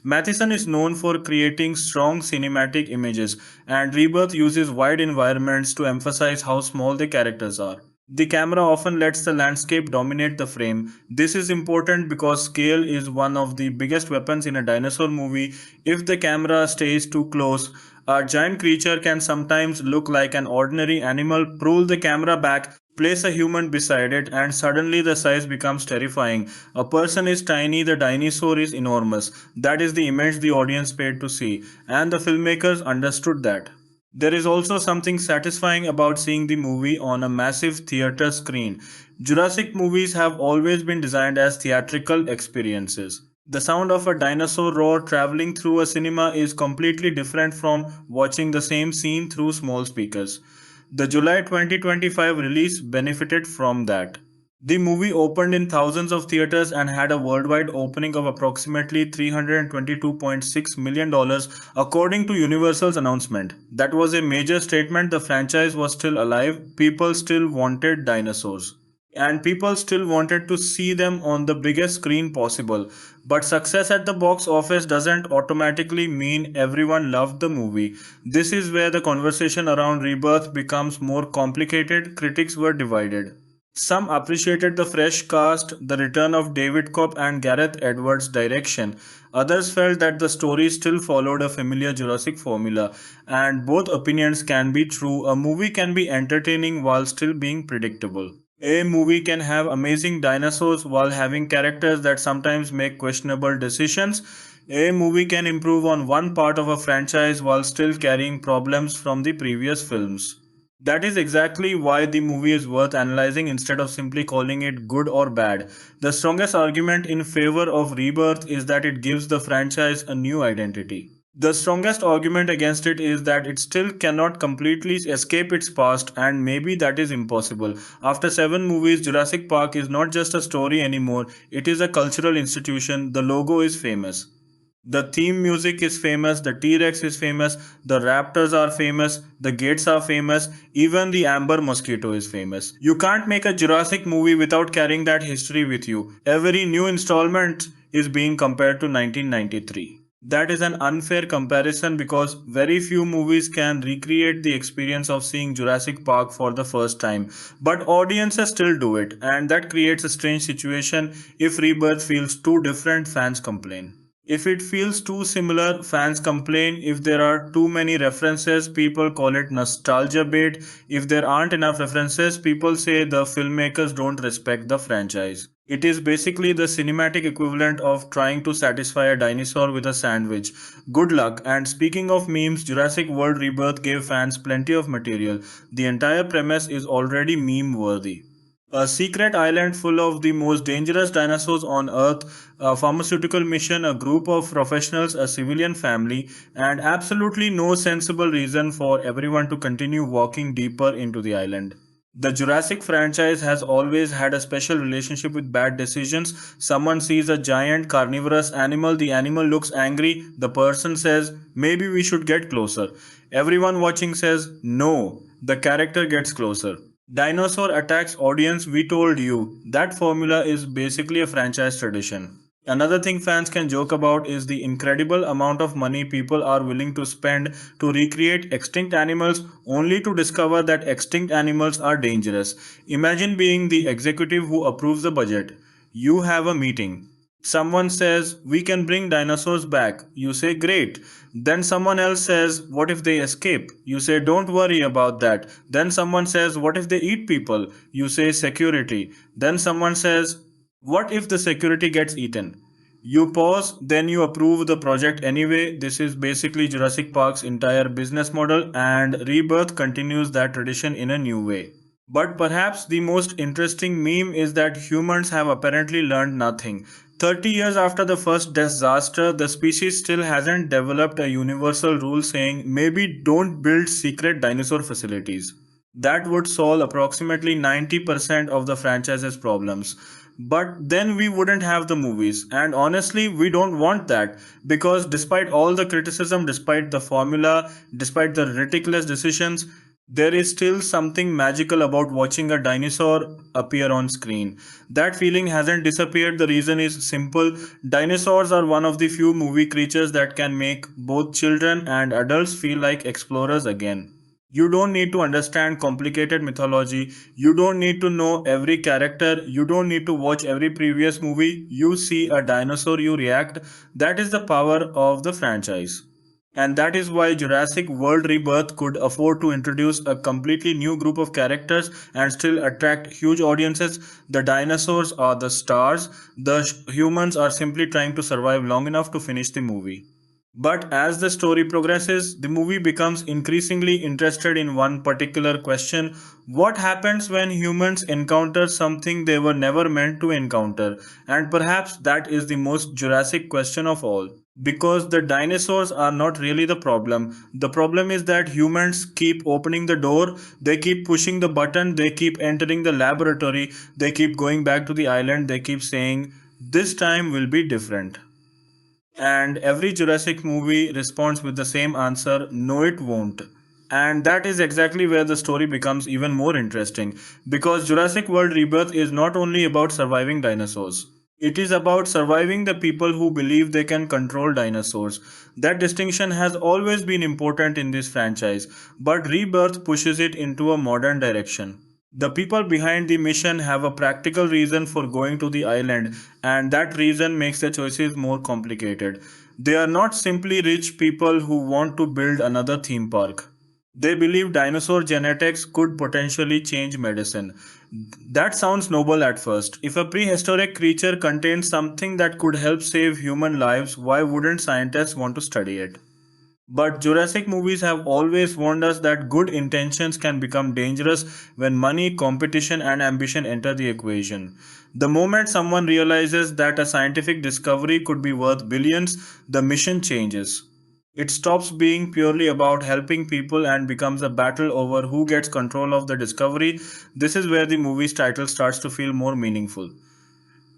Mathieson is known for creating strong cinematic images, and Rebirth uses wide environments to emphasize how small the characters are. The camera often lets the landscape dominate the frame. This is important because scale is one of the biggest weapons in a dinosaur movie. If the camera stays too close, a giant creature can sometimes look like an ordinary animal. Pull the camera back, place a human beside it, and suddenly the size becomes terrifying. A person is tiny, the dinosaur is enormous. That is the image the audience paid to see, and the filmmakers understood that. There is also something satisfying about seeing the movie on a massive theater screen. Jurassic movies have always been designed as theatrical experiences. The sound of a dinosaur roar traveling through a cinema is completely different from watching the same scene through small speakers. The July 2025 release benefited from that. The movie opened in thousands of theaters and had a worldwide opening of approximately $322.6 million dollars, according to Universal's announcement. That was a major statement. The franchise was still alive, people still wanted dinosaurs, and people still wanted to see them on the biggest screen possible. But success at the box office doesn't automatically mean everyone loved the movie. This is where the conversation around Rebirth becomes more complicated. Critics were divided. Some appreciated the fresh cast, the return of David Kopp and Gareth Edwards' direction. Others felt that the story still followed a familiar Jurassic formula, and both opinions can be true. A movie can be entertaining while still being predictable. A movie can have amazing dinosaurs while having characters that sometimes make questionable decisions. A movie can improve on one part of a franchise while still carrying problems from the previous films. That is exactly why the movie is worth analyzing instead of simply calling it good or bad. The strongest argument in favor of Rebirth is that it gives the franchise a new identity. The strongest argument against it is that it still cannot completely escape its past, and maybe that is impossible. After 7 movies, Jurassic Park is not just a story anymore, it is a cultural institution. The logo is famous. The theme music is famous, the T Rex is famous, the raptors are famous, the gates are famous, even the amber mosquito is famous. You can't make a Jurassic movie without carrying that history with you. Every new installment is being compared to 1993. That is an unfair comparison because very few movies can recreate the experience of seeing Jurassic Park for the first time. But audiences still do it, and that creates a strange situation. If Rebirth feels too different, fans complain. If it feels too similar, fans complain. If there are too many references, people call it nostalgia bait. If there aren't enough references, people say the filmmakers don't respect the franchise. It is basically the cinematic equivalent of trying to satisfy a dinosaur with a sandwich. Good luck. And speaking of memes, Jurassic World Rebirth gave fans plenty of material. The entire premise is already meme worthy. A secret island full of the most dangerous dinosaurs on Earth, a pharmaceutical mission, a group of professionals, a civilian family, and absolutely no sensible reason for everyone to continue walking deeper into the island. The Jurassic franchise has always had a special relationship with bad decisions. Someone sees a giant carnivorous animal, the animal looks angry, the person says, maybe we should get closer. Everyone watching says, no, the character gets closer. Dinosaur attacks audience, we told you. That formula is basically a franchise tradition. Another thing fans can joke about is the incredible amount of money people are willing to spend to recreate extinct animals only to discover that extinct animals are dangerous. Imagine being the executive who approves the budget. You have a meeting. Someone says, we can bring dinosaurs back. You say, great. Then someone else says, what if they escape? You say, don't worry about that. Then someone says, what if they eat people? You say, security. Then someone says, what if the security gets eaten? You pause, then you approve the project anyway. This is basically Jurassic Park's entire business model, and Rebirth continues that tradition in a new way. But perhaps the most interesting meme is that humans have apparently learned nothing. 30 years after the first disaster, the species still hasn't developed a universal rule saying maybe don't build secret dinosaur facilities. That would solve approximately 90% of the franchise's problems. But then we wouldn't have the movies. And honestly, we don't want that because despite all the criticism, despite the formula, despite the ridiculous decisions, there is still something magical about watching a dinosaur appear on screen. That feeling hasn't disappeared. The reason is simple. Dinosaurs are one of the few movie creatures that can make both children and adults feel like explorers again. You don't need to understand complicated mythology. You don't need to know every character. You don't need to watch every previous movie. You see a dinosaur, you react. That is the power of the franchise. And that is why Jurassic World Rebirth could afford to introduce a completely new group of characters and still attract huge audiences. The dinosaurs are the stars, the humans are simply trying to survive long enough to finish the movie. But as the story progresses, the movie becomes increasingly interested in one particular question: what happens when humans encounter something they were never meant to encounter? And perhaps that is the most Jurassic question of all. Because the dinosaurs are not really the problem. The problem is that humans keep opening the door, they keep pushing the button, they keep entering the laboratory, they keep going back to the island, they keep saying, "This time will be different." And every Jurassic movie responds with the same answer, "No, it won't." And that is exactly where the story becomes even more interesting. Because Jurassic World Rebirth is not only about surviving dinosaurs, it is about surviving the people who believe they can control dinosaurs. That distinction has always been important in this franchise, but Rebirth pushes it into a modern direction. The people behind the mission have a practical reason for going to the island, and that reason makes the choices more complicated. They are not simply rich people who want to build another theme park. They believe dinosaur genetics could potentially change medicine. That sounds noble at first. If a prehistoric creature contains something that could help save human lives, why wouldn't scientists want to study it? But Jurassic movies have always warned us that good intentions can become dangerous when money, competition, and ambition enter the equation. The moment someone realizes that a scientific discovery could be worth billions, the mission changes. It stops being purely about helping people and becomes a battle over who gets control of the discovery. This is where the movie's title starts to feel more meaningful.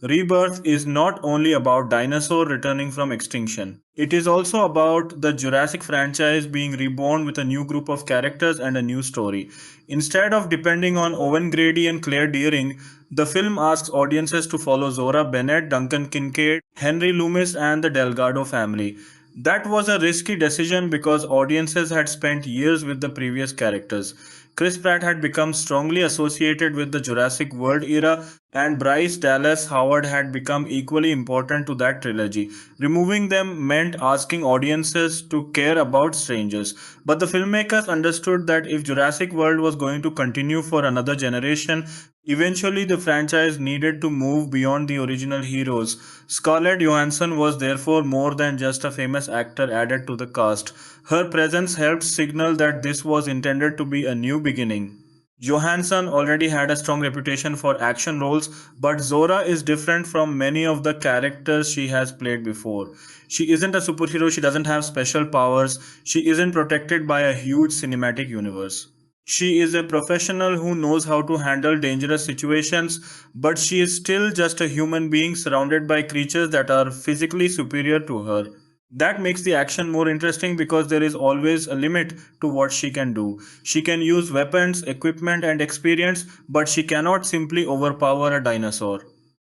Rebirth is not only about dinosaur returning from extinction. It is also about the Jurassic franchise being reborn with a new group of characters and a new story. Instead of depending on Owen Grady and Claire Dearing, the film asks audiences to follow Zora Bennett, Duncan Kincaid, Henry Loomis, and the Delgado family. That was a risky decision because audiences had spent years with the previous characters. Chris Pratt had become strongly associated with the Jurassic World era, and Bryce Dallas Howard had become equally important to that trilogy. Removing them meant asking audiences to care about strangers. But the filmmakers understood that if Jurassic World was going to continue for another generation, eventually the franchise needed to move beyond the original heroes. Scarlett Johansson was therefore more than just a famous actor added to the cast. Her presence helped signal that this was intended to be a new beginning. Johansson already had a strong reputation for action roles, but Zora is different from many of the characters she has played before. She isn't a superhero, she doesn't have special powers, she isn't protected by a huge cinematic universe. She is a professional who knows how to handle dangerous situations, but she is still just a human being surrounded by creatures that are physically superior to her. That makes the action more interesting because there is always a limit to what she can do. She can use weapons, equipment, and experience, but she cannot simply overpower a dinosaur.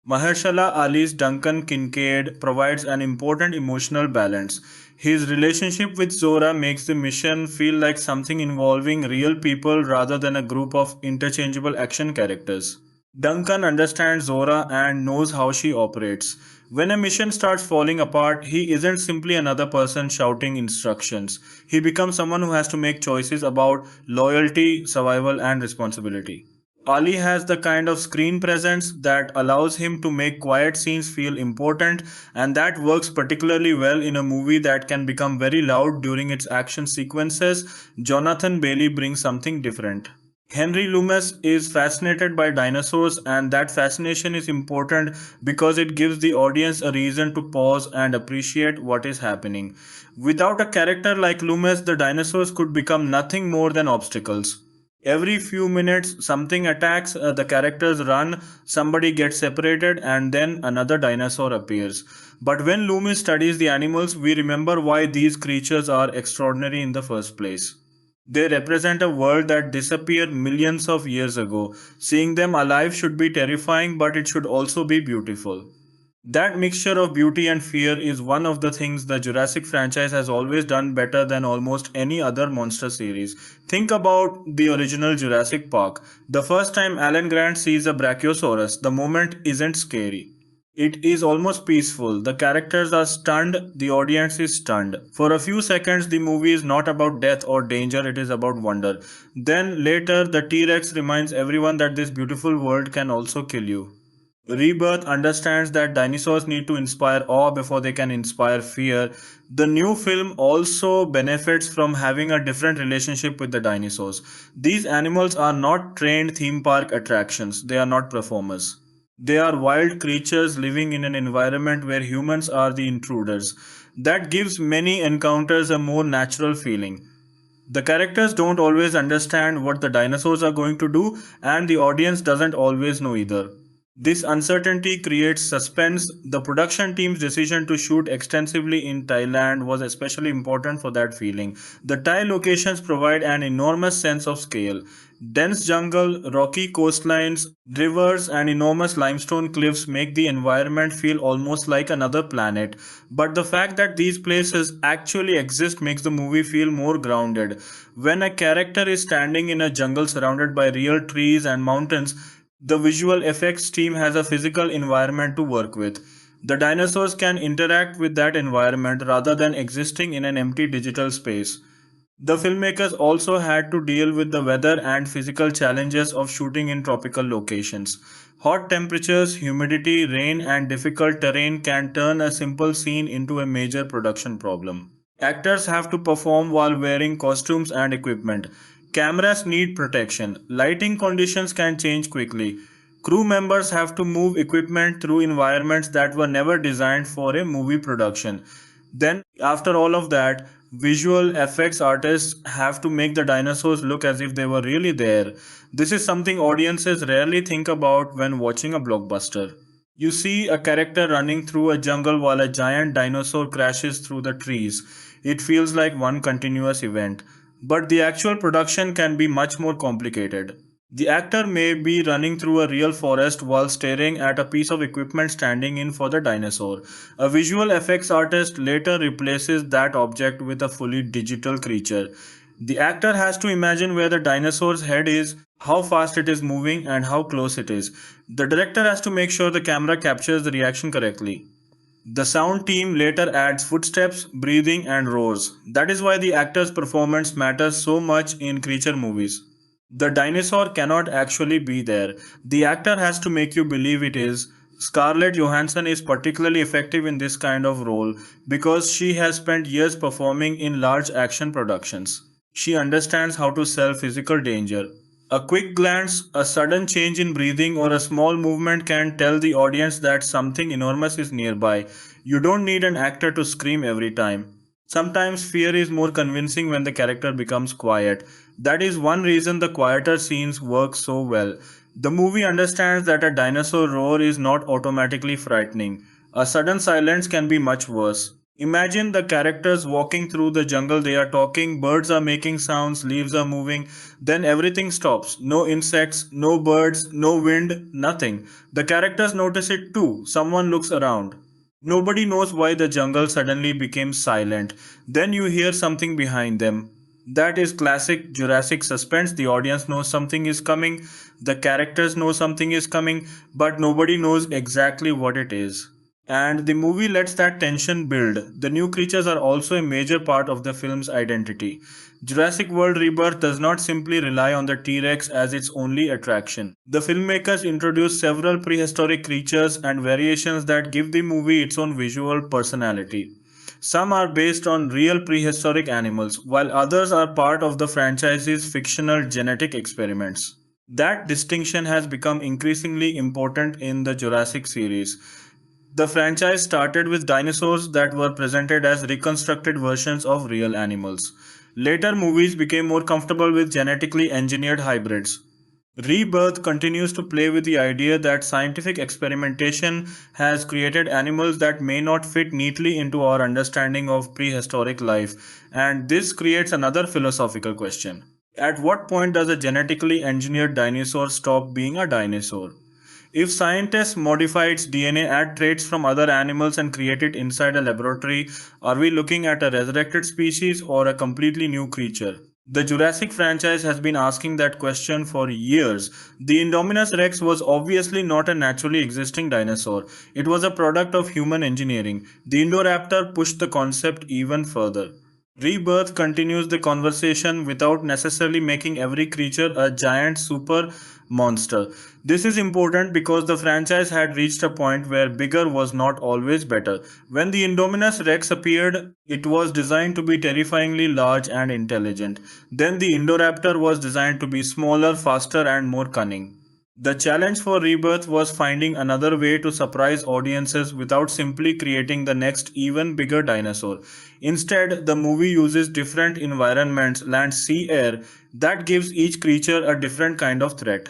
Mahershala Ali's Duncan Kincaid provides an important emotional balance. His relationship with Zora makes the mission feel like something involving real people rather than a group of interchangeable action characters. Duncan understands Zora and knows how she operates. When a mission starts falling apart, he isn't simply another person shouting instructions. He becomes someone who has to make choices about loyalty, survival, and responsibility. Ali has the kind of screen presence that allows him to make quiet scenes feel important, and that works particularly well in a movie that can become very loud during its action sequences. Jonathan Bailey brings something different. Henry Loomis is fascinated by dinosaurs, and that fascination is important because it gives the audience a reason to pause and appreciate what is happening. Without a character like Loomis, the dinosaurs could become nothing more than obstacles. Every few minutes, something attacks, the characters run, somebody gets separated, and then another dinosaur appears. But when Loomis studies the animals, we remember why these creatures are extraordinary in the first place. They represent a world that disappeared millions of years ago. Seeing them alive should be terrifying, but it should also be beautiful. That mixture of beauty and fear is one of the things the Jurassic franchise has always done better than almost any other monster series. Think about the original Jurassic Park. The first time Alan Grant sees a Brachiosaurus, the moment isn't scary. It is almost peaceful. The characters are stunned, the audience is stunned. For a few seconds, the movie is not about death or danger, it is about wonder. Then later, the T Rex reminds everyone that this beautiful world can also kill you. Rebirth understands that dinosaurs need to inspire awe before they can inspire fear. The new film also benefits from having a different relationship with the dinosaurs. These animals are not trained theme park attractions, they are not performers. They are wild creatures living in an environment where humans are the intruders. That gives many encounters a more natural feeling. The characters don't always understand what the dinosaurs are going to do, and the audience doesn't always know either. This uncertainty creates suspense. The production team's decision to shoot extensively in Thailand was especially important for that feeling. The Thai locations provide an enormous sense of scale. Dense jungle, rocky coastlines, rivers, and enormous limestone cliffs make the environment feel almost like another planet. But the fact that these places actually exist makes the movie feel more grounded. When a character is standing in a jungle surrounded by real trees and mountains, the visual effects team has a physical environment to work with. The dinosaurs can interact with that environment rather than existing in an empty digital space. The filmmakers also had to deal with the weather and physical challenges of shooting in tropical locations. Hot temperatures, humidity, rain, and difficult terrain can turn a simple scene into a major production problem. Actors have to perform while wearing costumes and equipment. Cameras need protection. Lighting conditions can change quickly. Crew members have to move equipment through environments that were never designed for a movie production. Then, after all of that, visual effects artists have to make the dinosaurs look as if they were really there. This is something audiences rarely think about when watching a blockbuster. You see a character running through a jungle while a giant dinosaur crashes through the trees. It feels like one continuous event. But the actual production can be much more complicated. The actor may be running through a real forest while staring at a piece of equipment standing in for the dinosaur. A visual effects artist later replaces that object with a fully digital creature. The actor has to imagine where the dinosaur's head is, how fast it is moving, and how close it is. The director has to make sure the camera captures the reaction correctly. The sound team later adds footsteps, breathing, and roars. That is why the actor's performance matters so much in creature movies. The dinosaur cannot actually be there. The actor has to make you believe it is. Scarlett Johansson is particularly effective in this kind of role because she has spent years performing in large action productions. She understands how to sell physical danger. A quick glance, a sudden change in breathing, or a small movement can tell the audience that something enormous is nearby. You don't need an actor to scream every time. Sometimes fear is more convincing when the character becomes quiet. That is one reason the quieter scenes work so well. The movie understands that a dinosaur roar is not automatically frightening. A sudden silence can be much worse. Imagine the characters walking through the jungle, they are talking, birds are making sounds, leaves are moving, then everything stops. No insects, no birds, no wind, nothing. The characters notice it too. Someone looks around. Nobody knows why the jungle suddenly became silent. Then you hear something behind them. That is classic Jurassic suspense. The audience knows something is coming, the characters know something is coming, but nobody knows exactly what it is. And the movie lets that tension build. The new creatures are also a major part of the film's identity. Jurassic World Rebirth does not simply rely on the T Rex as its only attraction. The filmmakers introduced several prehistoric creatures and variations that give the movie its own visual personality. Some are based on real prehistoric animals, while others are part of the franchise's fictional genetic experiments. That distinction has become increasingly important in the Jurassic series. The franchise started with dinosaurs that were presented as reconstructed versions of real animals. Later movies became more comfortable with genetically engineered hybrids. Rebirth continues to play with the idea that scientific experimentation has created animals that may not fit neatly into our understanding of prehistoric life, and this creates another philosophical question. At what point does a genetically engineered dinosaur stop being a dinosaur? If scientists modify its DNA, add traits from other animals, and create it inside a laboratory, are we looking at a resurrected species or a completely new creature? The Jurassic franchise has been asking that question for years. The Indominus Rex was obviously not a naturally existing dinosaur. It was a product of human engineering. The Indoraptor pushed the concept even further. Rebirth continues the conversation without necessarily making every creature a giant super monster. This is important because the franchise had reached a point where bigger was not always better. When the Indominus Rex appeared, it was designed to be terrifyingly large and intelligent. Then the Indoraptor was designed to be smaller, faster, and more cunning. The challenge for Rebirth was finding another way to surprise audiences without simply creating the next even bigger dinosaur. Instead, the movie uses different environments, land, sea, air, that gives each creature a different kind of threat.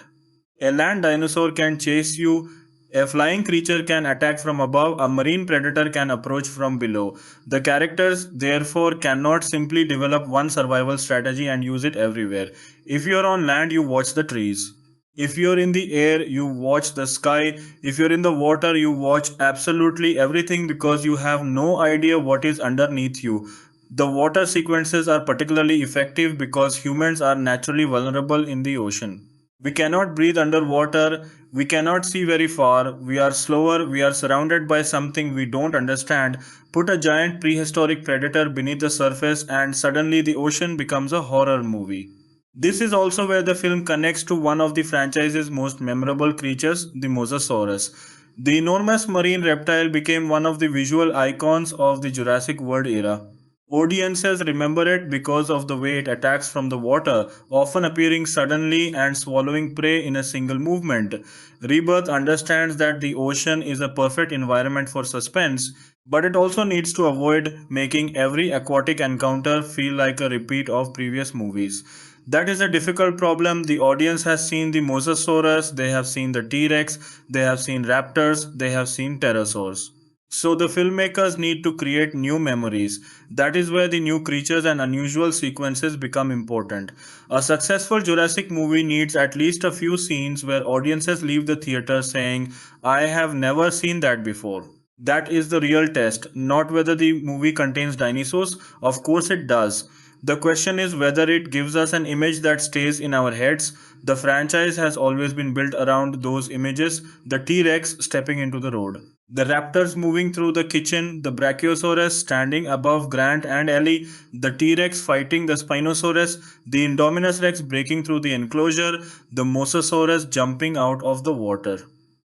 A land dinosaur can chase you, a flying creature can attack from above, a marine predator can approach from below. The characters, therefore, cannot simply develop one survival strategy and use it everywhere. If you're on land, you watch the trees. If you're in the air, you watch the sky. If you're in the water, you watch absolutely everything because you have no idea what is underneath you. The water sequences are particularly effective because humans are naturally vulnerable in the ocean. We cannot breathe underwater, we cannot see very far, we are slower, we are surrounded by something we don't understand. Put a giant prehistoric predator beneath the surface, and suddenly the ocean becomes a horror movie. This is also where the film connects to one of the franchise's most memorable creatures, the Mosasaurus. The enormous marine reptile became one of the visual icons of the Jurassic World era. Audiences remember it because of the way it attacks from the water, often appearing suddenly and swallowing prey in a single movement. Rebirth understands that the ocean is a perfect environment for suspense, but it also needs to avoid making every aquatic encounter feel like a repeat of previous movies. That is a difficult problem. The audience has seen the Mosasaurus, they have seen the T Rex, they have seen raptors, they have seen pterosaurs. So the filmmakers need to create new memories. That is where the new creatures and unusual sequences become important. A successful Jurassic movie needs at least a few scenes where audiences leave the theater saying, I have never seen that before. That is the real test, not whether the movie contains dinosaurs. Of course, it does. The question is whether it gives us an image that stays in our heads. The franchise has always been built around those images, the T Rex stepping into the road, the raptors moving through the kitchen, the Brachiosaurus standing above Grant and Ellie, the T Rex fighting the Spinosaurus, the Indominus Rex breaking through the enclosure, the Mosasaurus jumping out of the water.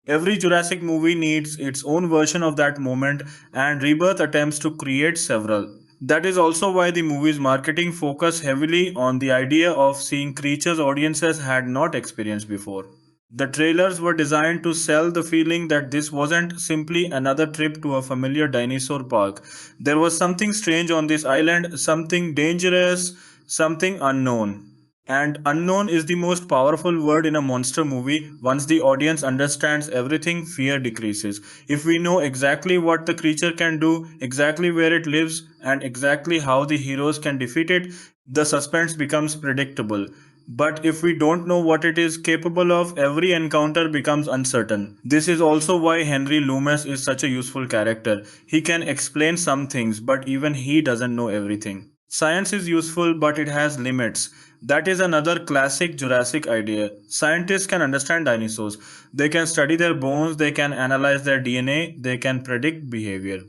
Every Jurassic movie needs its own version of that moment, and Rebirth attempts to create several. That is also why the movie's marketing focused heavily on the idea of seeing creatures audiences had not experienced before. The trailers were designed to sell the feeling that this wasn't simply another trip to a familiar dinosaur park. There was something strange on this island, something dangerous, something unknown. And unknown is the most powerful word in a monster movie. Once the audience understands everything, fear decreases. If we know exactly what the creature can do, exactly where it lives, and exactly how the heroes can defeat it, the suspense becomes predictable. But if we don't know what it is capable of, every encounter becomes uncertain. This is also why Henry Loomis is such a useful character. He can explain some things, but even he doesn't know everything. Science is useful, but it has limits. That is another classic Jurassic idea. Scientists can understand dinosaurs. They can study their bones, they can analyze their DNA, they can predict behavior.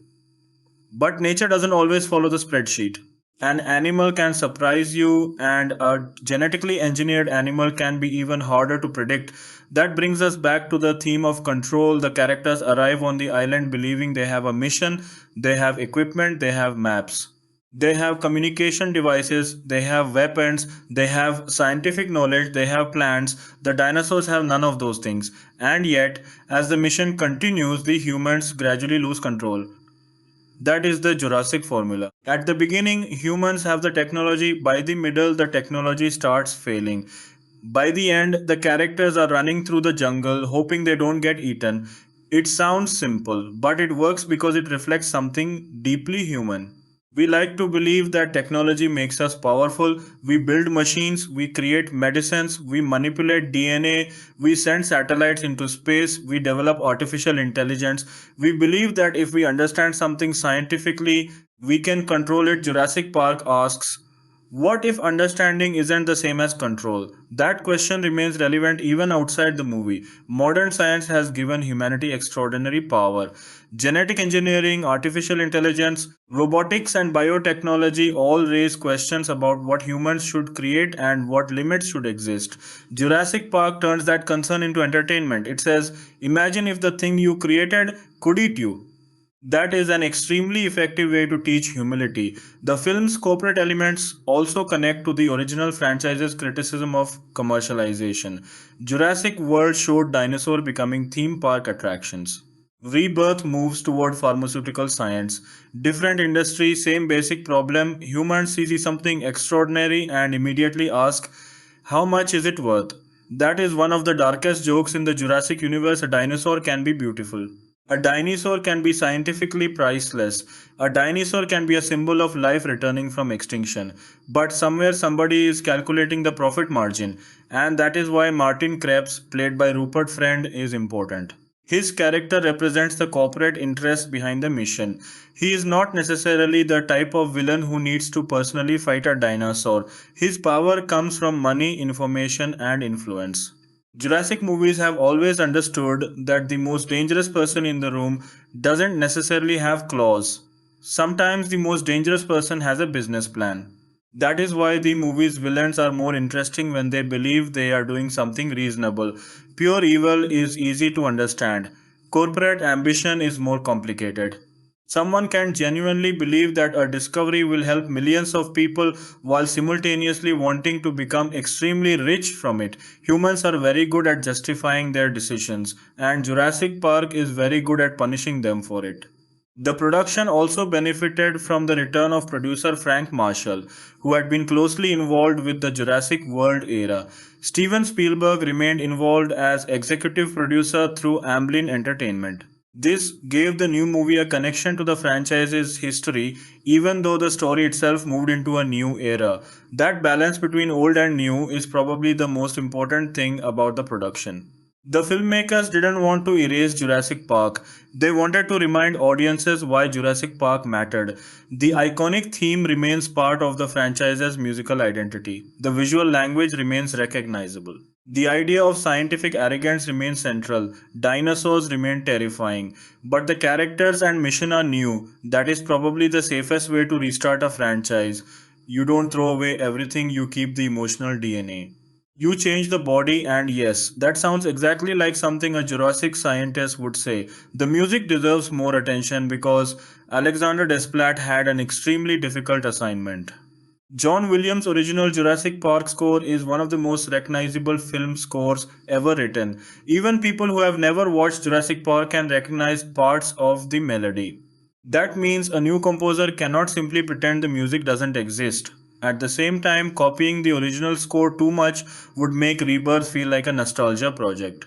But nature doesn't always follow the spreadsheet. An animal can surprise you, and a genetically engineered animal can be even harder to predict. That brings us back to the theme of control. The characters arrive on the island believing they have a mission, they have equipment, they have maps. They have communication devices, they have weapons, they have scientific knowledge, they have plans. The dinosaurs have none of those things. And yet, as the mission continues, the humans gradually lose control. That is the Jurassic formula. At the beginning, humans have the technology. By the middle, the technology starts failing. By the end, the characters are running through the jungle, hoping they don't get eaten. It sounds simple, but it works because it reflects something deeply human. We like to believe that technology makes us powerful. We build machines, we create medicines, we manipulate DNA, we send satellites into space, we develop artificial intelligence. We believe that if we understand something scientifically, we can control it. Jurassic Park asks, what if understanding isn't the same as control? That question remains relevant even outside the movie. Modern science has given humanity extraordinary power. Genetic engineering, artificial intelligence, robotics, and biotechnology all raise questions about what humans should create and what limits should exist. Jurassic Park turns that concern into entertainment. It says, imagine if the thing you created could eat you. That is an extremely effective way to teach humility. The film's corporate elements also connect to the original franchise's criticism of commercialization. Jurassic World showed dinosaurs becoming theme park attractions. Rebirth moves toward pharmaceutical science. Different industry, same basic problem. Humans see something extraordinary and immediately ask, how much is it worth? That is one of the darkest jokes in the Jurassic universe. A dinosaur can be beautiful. A dinosaur can be scientifically priceless. A dinosaur can be a symbol of life returning from extinction. But somewhere somebody is calculating the profit margin, and that is why Martin Krebs, played by Rupert Friend, is important. His character represents the corporate interest behind the mission. He is not necessarily the type of villain who needs to personally fight a dinosaur. His power comes from money, information, and influence. Jurassic movies have always understood that the most dangerous person in the room doesn't necessarily have claws. Sometimes the most dangerous person has a business plan. That is why the movie's villains are more interesting when they believe they are doing something reasonable. Pure evil is easy to understand. Corporate ambition is more complicated. Someone can genuinely believe that a discovery will help millions of people while simultaneously wanting to become extremely rich from it. Humans are very good at justifying their decisions, and Jurassic Park is very good at punishing them for it. The production also benefited from the return of producer Frank Marshall, who had been closely involved with the Jurassic World era. Steven Spielberg remained involved as executive producer through Amblin Entertainment. This gave the new movie a connection to the franchise's history, even though the story itself moved into a new era. That balance between old and new is probably the most important thing about the production. The filmmakers didn't want to erase Jurassic Park. They wanted to remind audiences why Jurassic Park mattered. The iconic theme remains part of the franchise's musical identity. The visual language remains recognizable. The idea of scientific arrogance remains central. Dinosaurs remain terrifying. But the characters and mission are new. That is probably the safest way to restart a franchise. You don't throw away everything, you keep the emotional DNA. You change the body, and yes, that sounds exactly like something a Jurassic scientist would say. The music deserves more attention because Alexander Desplat had an extremely difficult assignment. John Williams' original Jurassic Park score is one of the most recognizable film scores ever written. Even people who have never watched Jurassic Park can recognize parts of the melody. That means a new composer cannot simply pretend the music doesn't exist. At the same time, copying the original score too much would make Rebirth feel like a nostalgia project.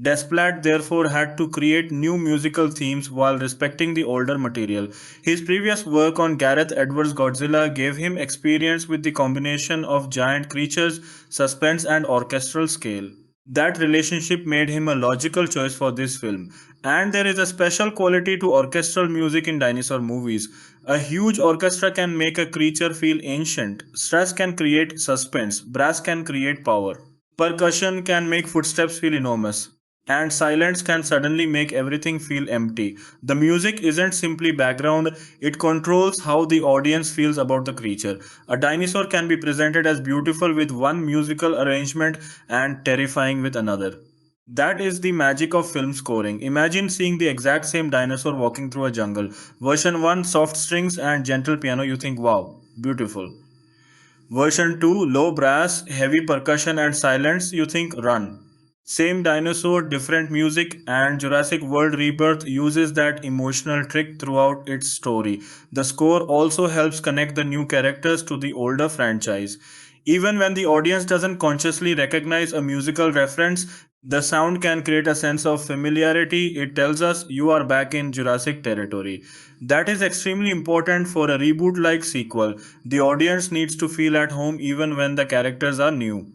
Desplat therefore had to create new musical themes while respecting the older material. His previous work on Gareth Edwards' Godzilla gave him experience with the combination of giant creatures, suspense, and orchestral scale. That relationship made him a logical choice for this film. And there is a special quality to orchestral music in dinosaur movies. A huge orchestra can make a creature feel ancient, stress can create suspense, brass can create power. Percussion can make footsteps feel enormous, and silence can suddenly make everything feel empty. The music isn't simply background, it controls how the audience feels about the creature. A dinosaur can be presented as beautiful with one musical arrangement and terrifying with another. That is the magic of film scoring. Imagine seeing the exact same dinosaur walking through a jungle. Version 1, soft strings and gentle piano, you think, wow, beautiful. Version 2, low brass, heavy percussion and silence, you think run. Same dinosaur, different music, and Jurassic World Rebirth uses that emotional trick throughout its story. The score also helps connect the new characters to the older franchise. Even when the audience doesn't consciously recognize a musical reference, the sound can create a sense of familiarity. It tells us you are back in Jurassic territory. That is extremely important for a reboot like sequel. The audience needs to feel at home even when the characters are new.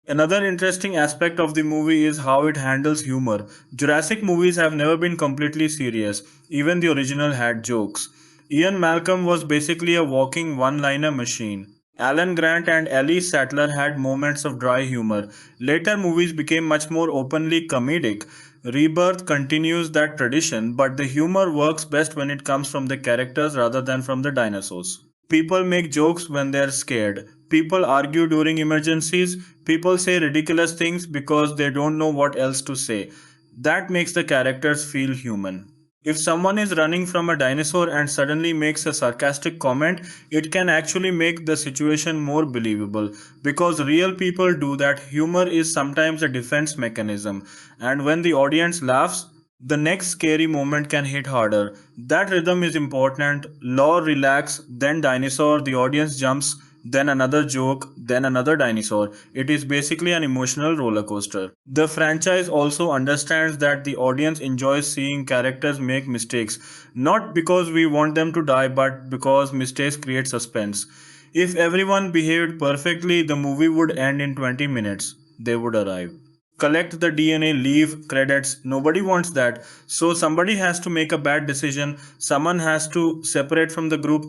Another interesting aspect of the movie is how it handles humor. Jurassic movies have never been completely serious, even the original had jokes. Ian Malcolm was basically a walking one liner machine. Alan Grant and Ellie Sattler had moments of dry humor. Later movies became much more openly comedic. Rebirth continues that tradition, but the humor works best when it comes from the characters rather than from the dinosaurs. People make jokes when they're scared. People argue during emergencies. People say ridiculous things because they don't know what else to say. That makes the characters feel human. If someone is running from a dinosaur and suddenly makes a sarcastic comment, it can actually make the situation more believable because real people do that. Humor is sometimes a defense mechanism, and when the audience laughs, the next scary moment can hit harder. That rhythm is important. Law relax, then dinosaur, the audience jumps, then another joke, then another dinosaur. It is basically an emotional roller coaster. The franchise also understands that the audience enjoys seeing characters make mistakes, not because we want them to die, but because mistakes create suspense. If everyone behaved perfectly, the movie would end in 20 minutes. They would arrive. Collect the DNA, leave credits. Nobody wants that. So somebody has to make a bad decision. Someone has to separate from the group.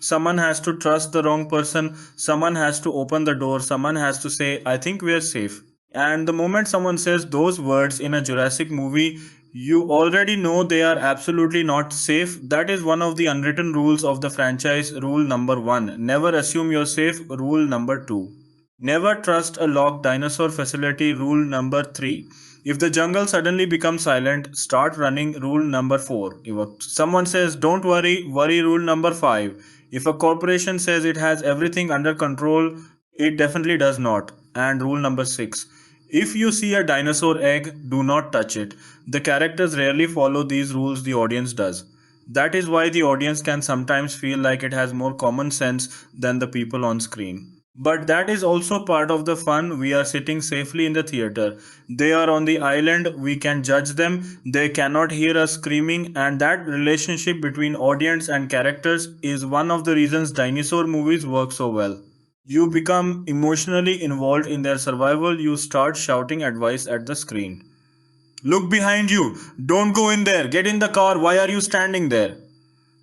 Someone has to trust the wrong person. Someone has to open the door. Someone has to say, I think we are safe. And the moment someone says those words in a Jurassic movie, you already know they are absolutely not safe. That is one of the unwritten rules of the franchise. Rule number one, never assume you're safe. Rule number two, never trust a locked dinosaur facility. Rule number 3. If the jungle suddenly becomes silent, start running. Rule number 4. If someone says don't worry, worry. Rule number 5. If a corporation says it has everything under control, it definitely does not. And rule number 6. If you see a dinosaur egg, do not touch it. The characters rarely follow these rules, the audience does. That is why the audience can sometimes feel like it has more common sense than the people on screen. But that is also part of the fun. We are sitting safely in the theater. They are on the island. We can judge them. They cannot hear us screaming. And that relationship between audience and characters is one of the reasons dinosaur movies work so well. You become emotionally involved in their survival. You start shouting advice at the screen. Look behind you. Don't go in there. Get in the car. Why are you standing there?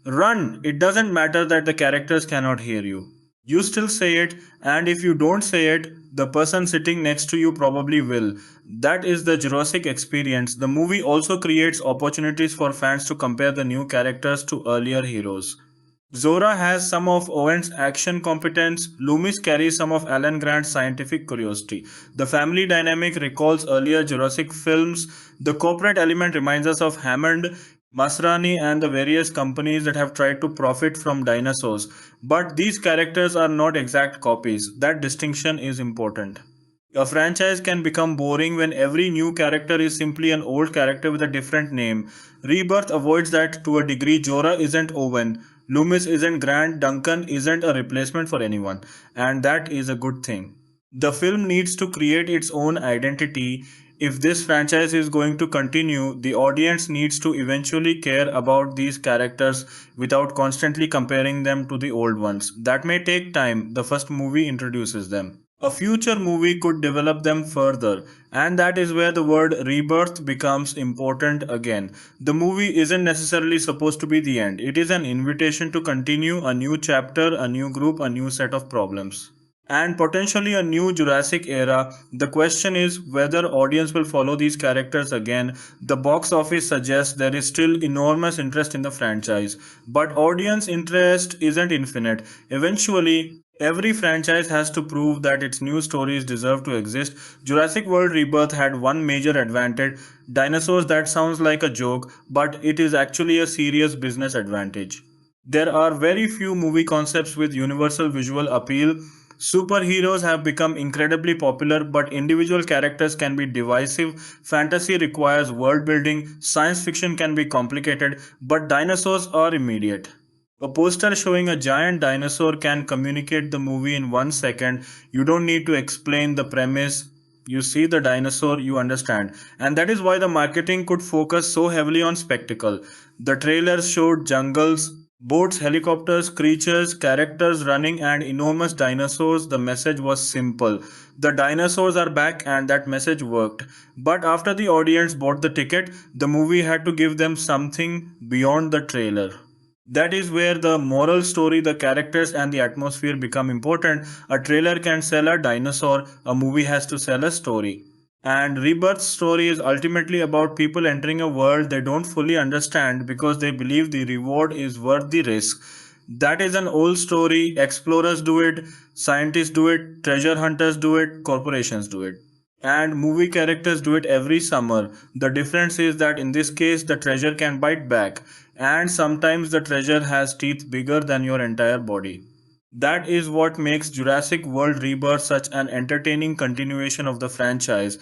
Run! It doesn't matter that the characters cannot hear you. You still say it, and if you don't say it, the person sitting next to you probably will. That is the Jurassic experience. The movie also creates opportunities for fans to compare the new characters to earlier heroes. Zora has some of Owen's action competence. Loomis carries some of Alan Grant's scientific curiosity. The family dynamic recalls earlier Jurassic films. The corporate element reminds us of Hammond, Masrani, and the various companies that have tried to profit from dinosaurs. But these characters are not exact copies. That distinction is important. A franchise can become boring when every new character is simply an old character with a different name. Rebirth avoids that to a degree. Jorah isn't Owen. Loomis isn't Grant. Duncan isn't a replacement for anyone. And that is a good thing. The film needs to create its own identity. If this franchise is going to continue, the audience needs to eventually care about these characters without constantly comparing them to the old ones. That may take time. The first movie introduces them. A future movie could develop them further, and that is where the word rebirth becomes important again. The movie isn't necessarily supposed to be the end, it is an invitation to continue a new chapter, a new group, a new set of problems, and potentially a new Jurassic era. The question is whether audience will follow these characters again. The box office suggests there is still enormous interest in the franchise, but audience interest isn't infinite. Eventually, every franchise has to prove that its new stories deserve to exist. Jurassic World Rebirth had one major advantage: dinosaurs. That sounds like a joke, but it is actually a serious business advantage. There are very few movie concepts with universal visual appeal. Superheroes have become incredibly popular, but individual characters can be divisive. Fantasy requires world building. Science fiction can be complicated, but dinosaurs are immediate. A poster showing a giant dinosaur can communicate the movie in 1 second. You don't need to explain the premise. You see the dinosaur, you understand. And that is why the marketing could focus so heavily on spectacle. The trailers showed jungles, boats, helicopters, creatures, characters running, and enormous dinosaurs. The message was simple. The dinosaurs are back, and that message worked. But after the audience bought the ticket, the movie had to give them something beyond the trailer. That is where the moral story, the characters, and the atmosphere become important. A trailer can sell a dinosaur, a movie has to sell a story. And Rebirth's story is ultimately about people entering a world they don't fully understand because they believe the reward is worth the risk. That is an old story. Explorers do it, scientists do it, treasure hunters do it, corporations do it. And movie characters do it every summer. The difference is that in this case, the treasure can bite back, and sometimes the treasure has teeth bigger than your entire body. That is what makes Jurassic World Rebirth such an entertaining continuation of the franchise.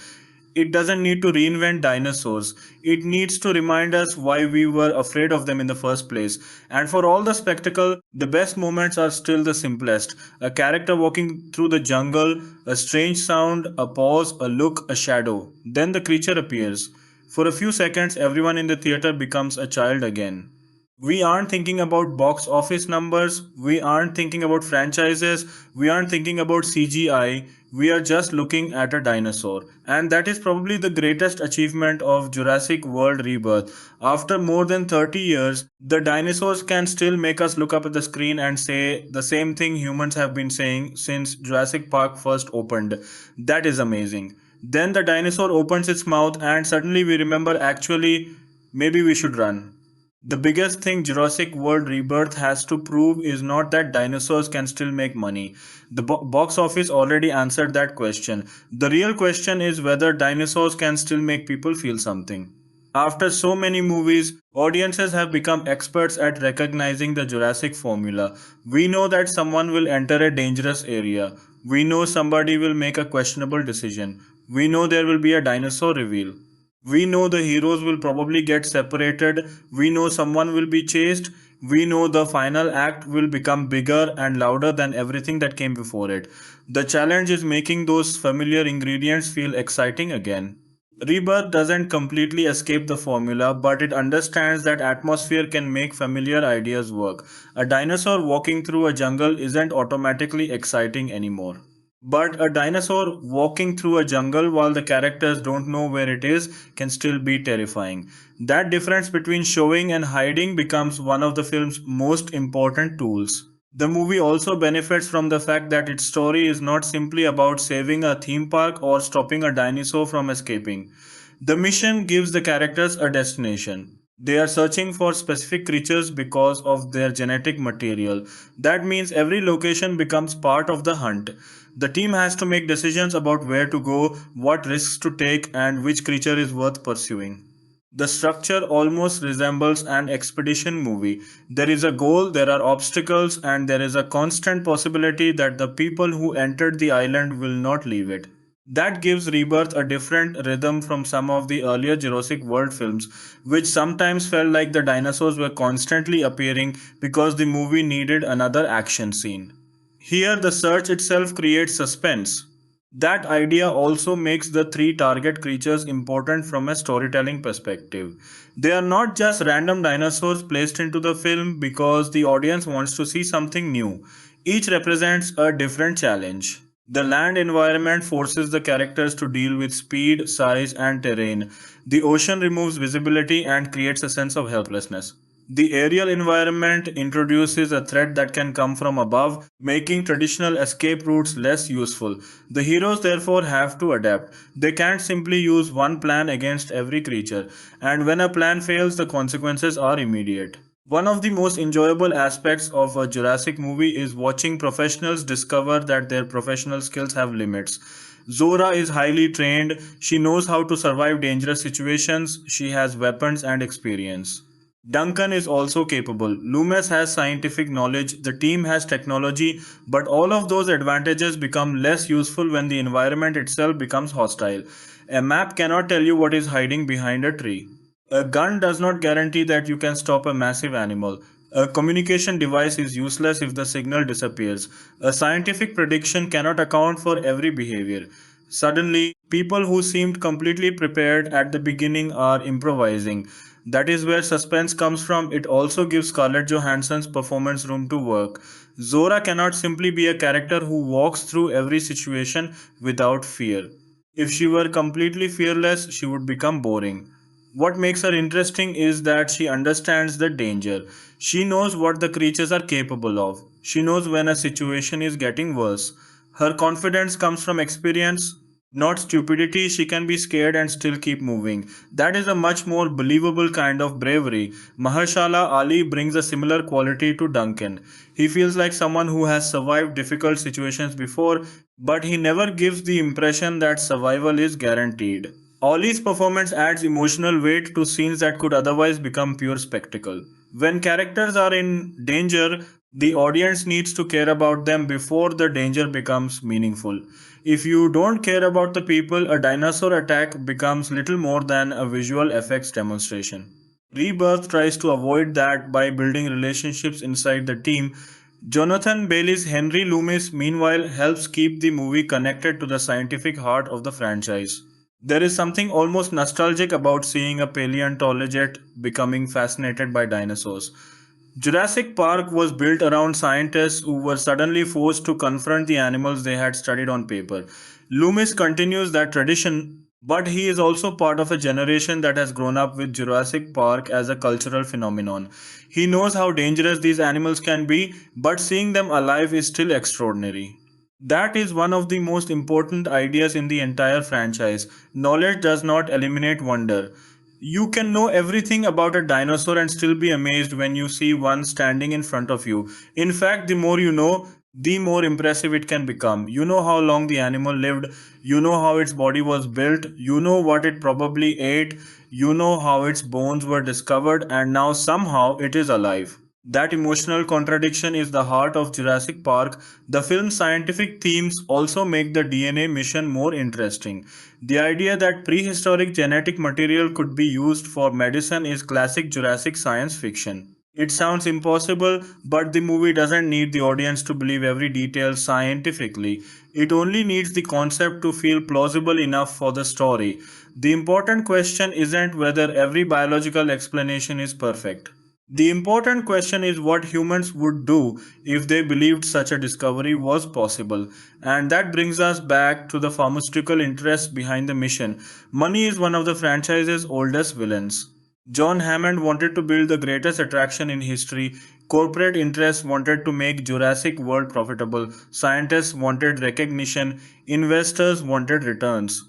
It doesn't need to reinvent dinosaurs. It needs to remind us why we were afraid of them in the first place. And for all the spectacle, the best moments are still the simplest. A character walking through the jungle, a strange sound, a pause, a look, a shadow. Then the creature appears. For a few seconds, everyone in the theater becomes a child again. We aren't thinking about box office numbers, we aren't thinking about franchises, we aren't thinking about CGI, we are just looking at a dinosaur. And that is probably the greatest achievement of Jurassic World Rebirth. After more than 30 years, the dinosaurs can still make us look up at the screen and say the same thing humans have been saying since Jurassic Park first opened. That is amazing. Then the dinosaur opens its mouth, and suddenly we remember actually, maybe we should run. The biggest thing Jurassic World Rebirth has to prove is not that dinosaurs can still make money. The box office already answered that question. The real question is whether dinosaurs can still make people feel something. After so many movies, audiences have become experts at recognizing the Jurassic formula. We know that someone will enter a dangerous area. We know somebody will make a questionable decision. We know there will be a dinosaur reveal. We know the heroes will probably get separated. We know someone will be chased. We know the final act will become bigger and louder than everything that came before it. The challenge is making those familiar ingredients feel exciting again. Rebirth doesn't completely escape the formula, but it understands that atmosphere can make familiar ideas work. A dinosaur walking through a jungle isn't automatically exciting anymore. But a dinosaur walking through a jungle while the characters don't know where it is can still be terrifying. That difference between showing and hiding becomes one of the film's most important tools. The movie also benefits from the fact that its story is not simply about saving a theme park or stopping a dinosaur from escaping. The mission gives the characters a destination. They are searching for specific creatures because of their genetic material. That means every location becomes part of the hunt. The team has to make decisions about where to go, what risks to take, and which creature is worth pursuing. The structure almost resembles an expedition movie. There is a goal, there are obstacles, and there is a constant possibility that the people who entered the island will not leave it. That gives Rebirth a different rhythm from some of the earlier Jurassic World films, which sometimes felt like the dinosaurs were constantly appearing because the movie needed another action scene. Here, the search itself creates suspense. That idea also makes the three target creatures important from a storytelling perspective. They are not just random dinosaurs placed into the film because the audience wants to see something new. Each represents a different challenge. The land environment forces the characters to deal with speed, size, and terrain. The ocean removes visibility and creates a sense of helplessness. The aerial environment introduces a threat that can come from above, making traditional escape routes less useful. The heroes therefore have to adapt. They can't simply use one plan against every creature, and when a plan fails, the consequences are immediate. One of the most enjoyable aspects of a Jurassic movie is watching professionals discover that their professional skills have limits. Zora is highly trained, she knows how to survive dangerous situations, she has weapons and experience. Duncan is also capable. Loomis has scientific knowledge, the team has technology, but all of those advantages become less useful when the environment itself becomes hostile. A map cannot tell you what is hiding behind a tree. A gun does not guarantee that you can stop a massive animal. A communication device is useless if the signal disappears. A scientific prediction cannot account for every behavior. Suddenly, people who seemed completely prepared at the beginning are improvising. That is where suspense comes from. It also gives Scarlett Johansson's performance room to work. Zora cannot simply be a character who walks through every situation without fear. If she were completely fearless, she would become boring. What makes her interesting is that she understands the danger. She knows what the creatures are capable of. She knows when a situation is getting worse. Her confidence comes from experience, not stupidity. She can be scared and still keep moving. That is a much more believable kind of bravery. Mahershala Ali brings a similar quality to Duncan. He feels like someone who has survived difficult situations before, but he never gives the impression that survival is guaranteed. Ollie's performance adds emotional weight to scenes that could otherwise become pure spectacle. When characters are in danger, the audience needs to care about them before the danger becomes meaningful. If you don't care about the people, a dinosaur attack becomes little more than a visual effects demonstration. Rebirth tries to avoid that by building relationships inside the team. Jonathan Bailey's Henry Loomis, meanwhile, helps keep the movie connected to the scientific heart of the franchise. There is something almost nostalgic about seeing a paleontologist becoming fascinated by dinosaurs. Jurassic Park was built around scientists who were suddenly forced to confront the animals they had studied on paper. Loomis continues that tradition, but he is also part of a generation that has grown up with Jurassic Park as a cultural phenomenon. He knows how dangerous these animals can be, but seeing them alive is still extraordinary. That is one of the most important ideas in the entire franchise. Knowledge does not eliminate wonder. You can know everything about a dinosaur and still be amazed when you see one standing in front of you. In fact, the more you know, the more impressive it can become. You know how long the animal lived, you know how its body was built, you know what it probably ate, you know how its bones were discovered, and now somehow it is alive. That emotional contradiction is the heart of Jurassic Park. The film's scientific themes also make the DNA mission more interesting. The idea that prehistoric genetic material could be used for medicine is classic Jurassic science fiction. It sounds impossible, but the movie doesn't need the audience to believe every detail scientifically. It only needs the concept to feel plausible enough for the story. The important question isn't whether every biological explanation is perfect. The important question is what humans would do if they believed such a discovery was possible. And that brings us back to the pharmaceutical interest behind the mission. Money is one of the franchise's oldest villains. John Hammond wanted to build the greatest attraction in history. Corporate interests wanted to make Jurassic World profitable. Scientists wanted recognition. Investors wanted returns.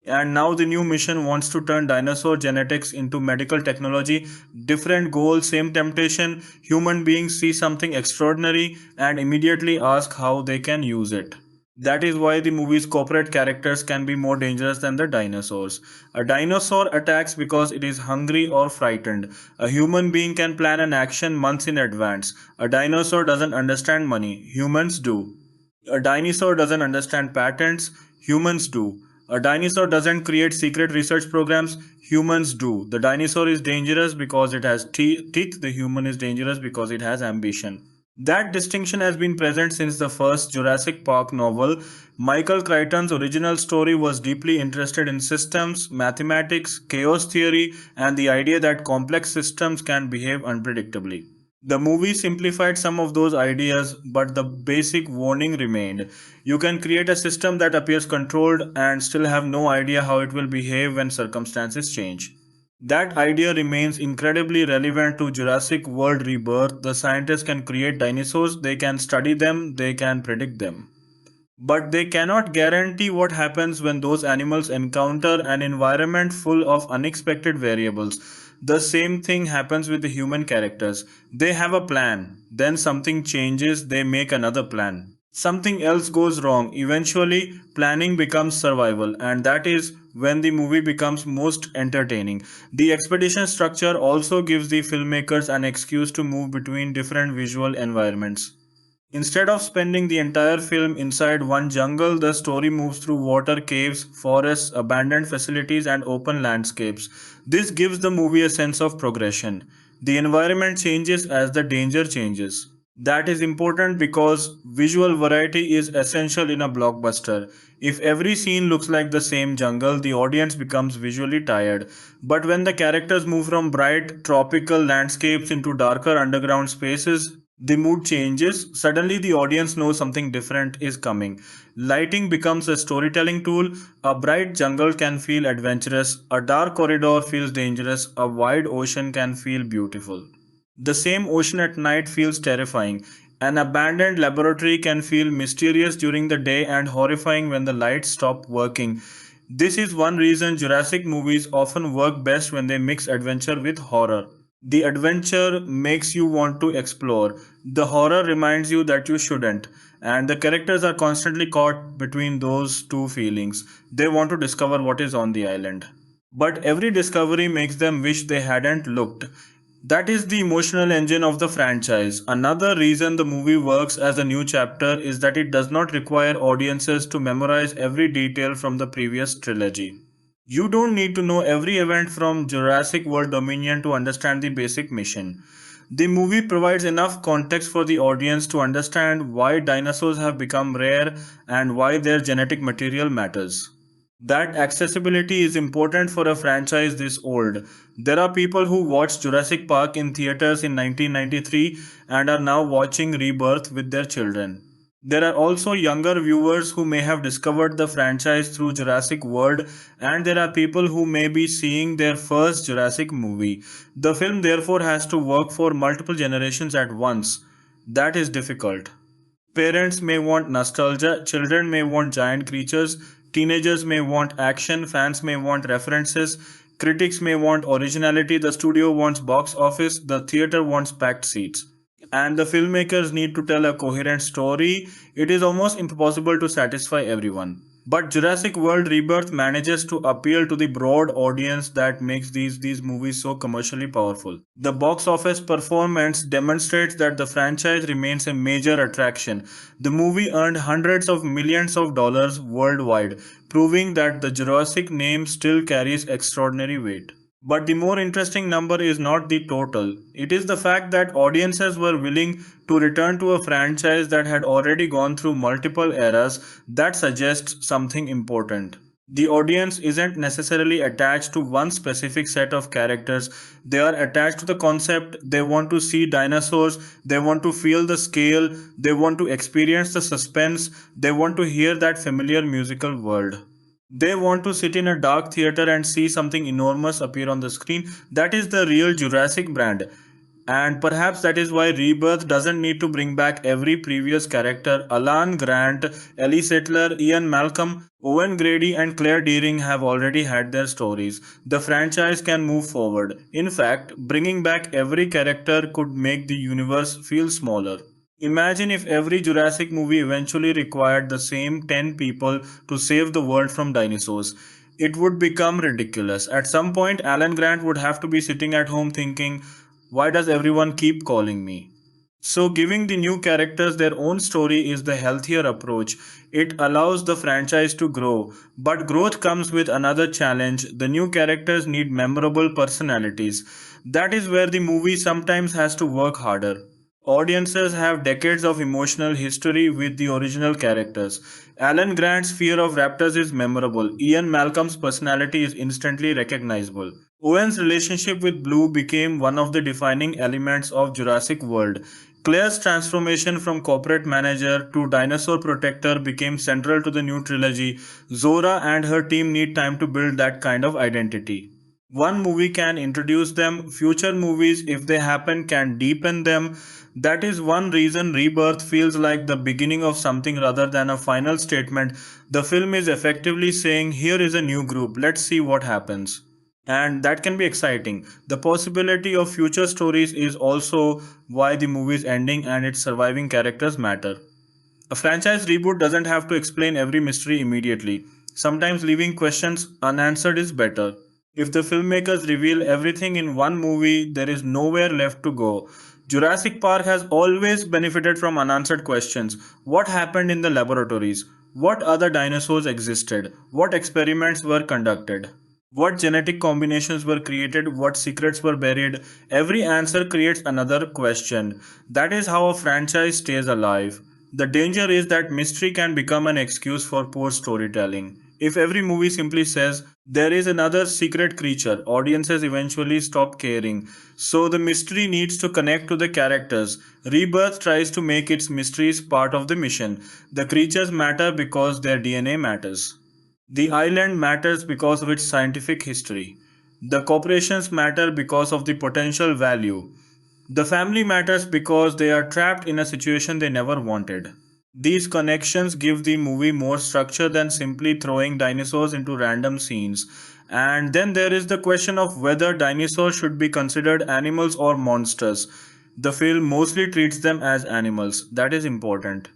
And now the new mission wants to turn dinosaur genetics into medical technology. Different goal, same temptation. Human beings see something extraordinary and immediately ask how they can use it. That is why the movie's corporate characters can be more dangerous than the dinosaurs. A dinosaur attacks because it is hungry or frightened. A human being can plan an action months in advance. A dinosaur doesn't understand money. Humans do. A dinosaur doesn't understand patents. Humans do. A dinosaur doesn't create secret research programs. Humans do. The dinosaur is dangerous because it has teeth. The human is dangerous because it has ambition. That distinction has been present since the first Jurassic Park novel. Michael Crichton's original story was deeply interested in systems, mathematics, chaos theory, and the idea that complex systems can behave unpredictably. The movie simplified some of those ideas, but the basic warning remained. You can create a system that appears controlled and still have no idea how it will behave when circumstances change. That idea remains incredibly relevant to Jurassic World Rebirth. The scientists can create dinosaurs, they can study them, they can predict them. But they cannot guarantee what happens when those animals encounter an environment full of unexpected variables. The same thing happens with the human characters. They have a plan, then something changes, they make another plan. Something else goes wrong. Eventually, planning becomes survival, and that is when the movie becomes most entertaining. The expedition structure also gives the filmmakers an excuse to move between different visual environments. Instead of spending the entire film inside one jungle, the story moves through water, caves, forests, abandoned facilities, and open landscapes. This gives the movie a sense of progression. The environment changes as the danger changes. That is important because visual variety is essential in a blockbuster. If every scene looks like the same jungle, the audience becomes visually tired. But when the characters move from bright tropical landscapes into darker underground spaces, the mood changes. Suddenly, the audience knows something different is coming. Lighting becomes a storytelling tool. A bright jungle can feel adventurous, a dark corridor feels dangerous, a wide ocean can feel beautiful. The same ocean at night feels terrifying. An abandoned laboratory can feel mysterious during the day and horrifying when the lights stop working. This is one reason Jurassic movies often work best when they mix adventure with horror. The adventure makes you want to explore. The horror reminds you that you shouldn't. And the characters are constantly caught between those two feelings. They want to discover what is on the island. But every discovery makes them wish they hadn't looked. That is the emotional engine of the franchise. Another reason the movie works as a new chapter is that it does not require audiences to memorize every detail from the previous trilogy. You don't need to know every event from Jurassic World Dominion to understand the basic mission. The movie provides enough context for the audience to understand why dinosaurs have become rare and why their genetic material matters. That accessibility is important for a franchise this old. There are people who watched Jurassic Park in theaters in 1993 and are now watching Rebirth with their children. There are also younger viewers who may have discovered the franchise through Jurassic World, and there are people who may be seeing their first Jurassic movie. The film therefore has to work for multiple generations at once. That is difficult. Parents may want nostalgia, children may want giant creatures, teenagers may want action, fans may want references, critics may want originality, the studio wants box office, the theater wants packed seats. And the filmmakers need to tell a coherent story. It is almost impossible to satisfy everyone. But Jurassic World Rebirth manages to appeal to the broad audience that makes these movies so commercially powerful. The box office performance demonstrates that the franchise remains a major attraction. The movie earned hundreds of millions of dollars worldwide, proving that the Jurassic name still carries extraordinary weight. But the more interesting number is not the total. It is the fact that audiences were willing to return to a franchise that had already gone through multiple eras that suggests something important. The audience isn't necessarily attached to one specific set of characters. They are attached to the concept. They want to see dinosaurs. They want to feel the scale. They want to experience the suspense. They want to hear that familiar musical world. They want to sit in a dark theater and see something enormous appear on the screen. That is the real Jurassic brand. And perhaps that is why Rebirth doesn't need to bring back every previous character. Alan Grant, Ellie Sattler, Ian Malcolm, Owen Grady, and Claire Dearing have already had their stories. The franchise can move forward. In fact, bringing back every character could make the universe feel smaller. Imagine if every Jurassic movie eventually required the same 10 people to save the world from dinosaurs. It would become ridiculous. At some point, Alan Grant would have to be sitting at home thinking, why does everyone keep calling me? So, giving the new characters their own story is the healthier approach. It allows the franchise to grow. But growth comes with another challenge. The new characters need memorable personalities. That is where the movie sometimes has to work harder. Audiences have decades of emotional history with the original characters. Alan Grant's fear of raptors is memorable. Ian Malcolm's personality is instantly recognizable. Owen's relationship with Blue became one of the defining elements of Jurassic World. Claire's transformation from corporate manager to dinosaur protector became central to the new trilogy. Zora and her team need time to build that kind of identity. One movie can introduce them, future movies, if they happen, can deepen them. That is one reason Rebirth feels like the beginning of something rather than a final statement. The film is effectively saying, here is a new group, let's see what happens. And that can be exciting. The possibility of future stories is also why the movie is ending and its surviving characters matter. A franchise reboot doesn't have to explain every mystery immediately. Sometimes leaving questions unanswered is better. If the filmmakers reveal everything in one movie, there is nowhere left to go. Jurassic Park has always benefited from unanswered questions. What happened in the laboratories? What other dinosaurs existed? What experiments were conducted? What genetic combinations were created? What secrets were buried? Every answer creates another question. That is how a franchise stays alive. The danger is that mystery can become an excuse for poor storytelling. If every movie simply says, there is another secret creature, audiences eventually stop caring. So the mystery needs to connect to the characters. Rebirth tries to make its mysteries part of the mission. The creatures matter because their DNA matters. The island matters because of its scientific history. The corporations matter because of the potential value. The family matters because they are trapped in a situation they never wanted. These connections give the movie more structure than simply throwing dinosaurs into random scenes. And then there is the question of whether dinosaurs should be considered animals or monsters. The film mostly treats them as animals. That is important.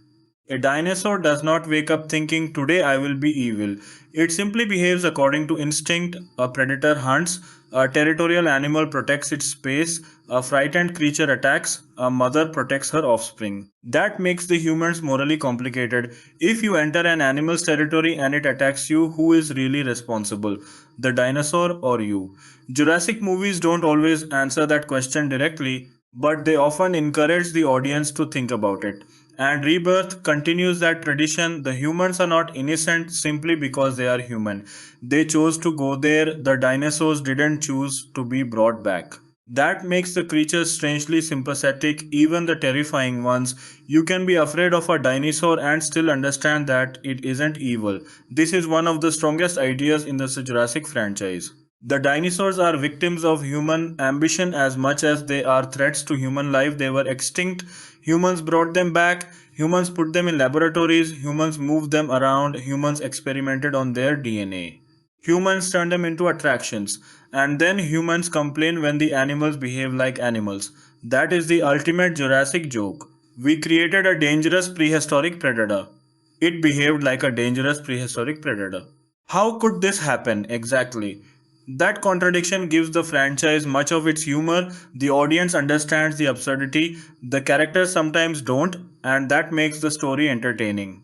A dinosaur does not wake up thinking, today I will be evil. It simply behaves according to instinct. A predator hunts, a territorial animal protects its space, a frightened creature attacks, a mother protects her offspring. That makes the humans morally complicated. If you enter an animal's territory and it attacks you, who is really responsible? The dinosaur or you? Jurassic movies don't always answer that question directly, but they often encourage the audience to think about it. And Rebirth continues that tradition. The humans are not innocent simply because they are human. They chose to go there. The dinosaurs didn't choose to be brought back. That makes the creatures strangely sympathetic, even the terrifying ones. You can be afraid of a dinosaur and still understand that it isn't evil. This is one of the strongest ideas in the Jurassic franchise. The dinosaurs are victims of human ambition as much as they are threats to human life. They were extinct. Humans brought them back. Humans put them in laboratories. Humans moved them around. Humans experimented on their DNA. Humans turned them into attractions. And then humans complain when the animals behave like animals. That is the ultimate Jurassic joke. We created a dangerous prehistoric predator. It behaved like a dangerous prehistoric predator. How could this happen exactly? That contradiction gives the franchise much of its humor. The audience understands the absurdity, the characters sometimes don't, and that makes the story entertaining.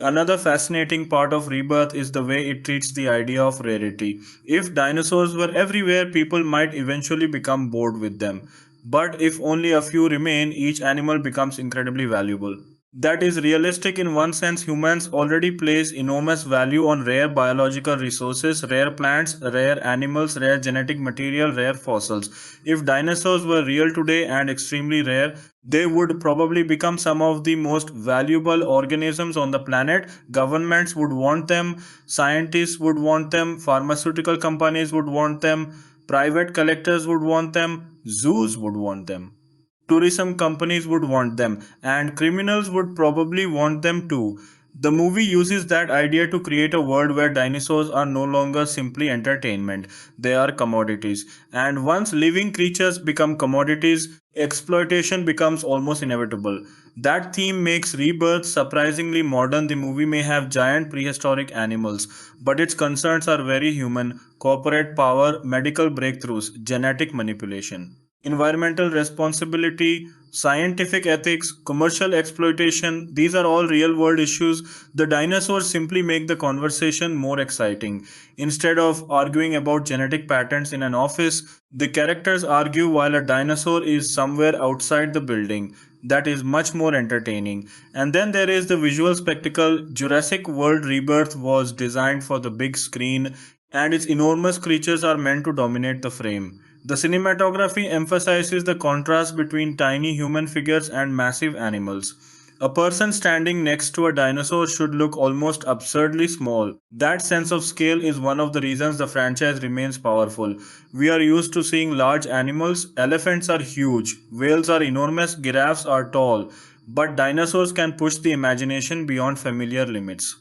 Another fascinating part of Rebirth is the way it treats the idea of rarity. If dinosaurs were everywhere, people might eventually become bored with them. But if only a few remain, each animal becomes incredibly valuable. That is realistic in one sense. Humans already place enormous value on rare biological resources, rare plants, rare animals, rare genetic material, rare fossils. If dinosaurs were real today and extremely rare, they would probably become some of the most valuable organisms on the planet. Governments would want them, scientists would want them, pharmaceutical companies would want them, private collectors would want them, zoos would want them. Tourism companies would want them, and criminals would probably want them too. The movie uses that idea to create a world where dinosaurs are no longer simply entertainment, they are commodities. And once living creatures become commodities, exploitation becomes almost inevitable. That theme makes Rebirth surprisingly modern. The movie may have giant prehistoric animals, but its concerns are very human: corporate power, medical breakthroughs, genetic manipulation. Environmental responsibility, scientific ethics, commercial exploitation, these are all real world issues. The dinosaurs simply make the conversation more exciting. Instead of arguing about genetic patterns in an office, the characters argue while a dinosaur is somewhere outside the building. That is much more entertaining. And then there is the visual spectacle. Jurassic World Rebirth was designed for the big screen, and its enormous creatures are meant to dominate the frame. The cinematography emphasizes the contrast between tiny human figures and massive animals. A person standing next to a dinosaur should look almost absurdly small. That sense of scale is one of the reasons the franchise remains powerful. We are used to seeing large animals. Elephants are huge, whales are enormous, giraffes are tall. But dinosaurs can push the imagination beyond familiar limits.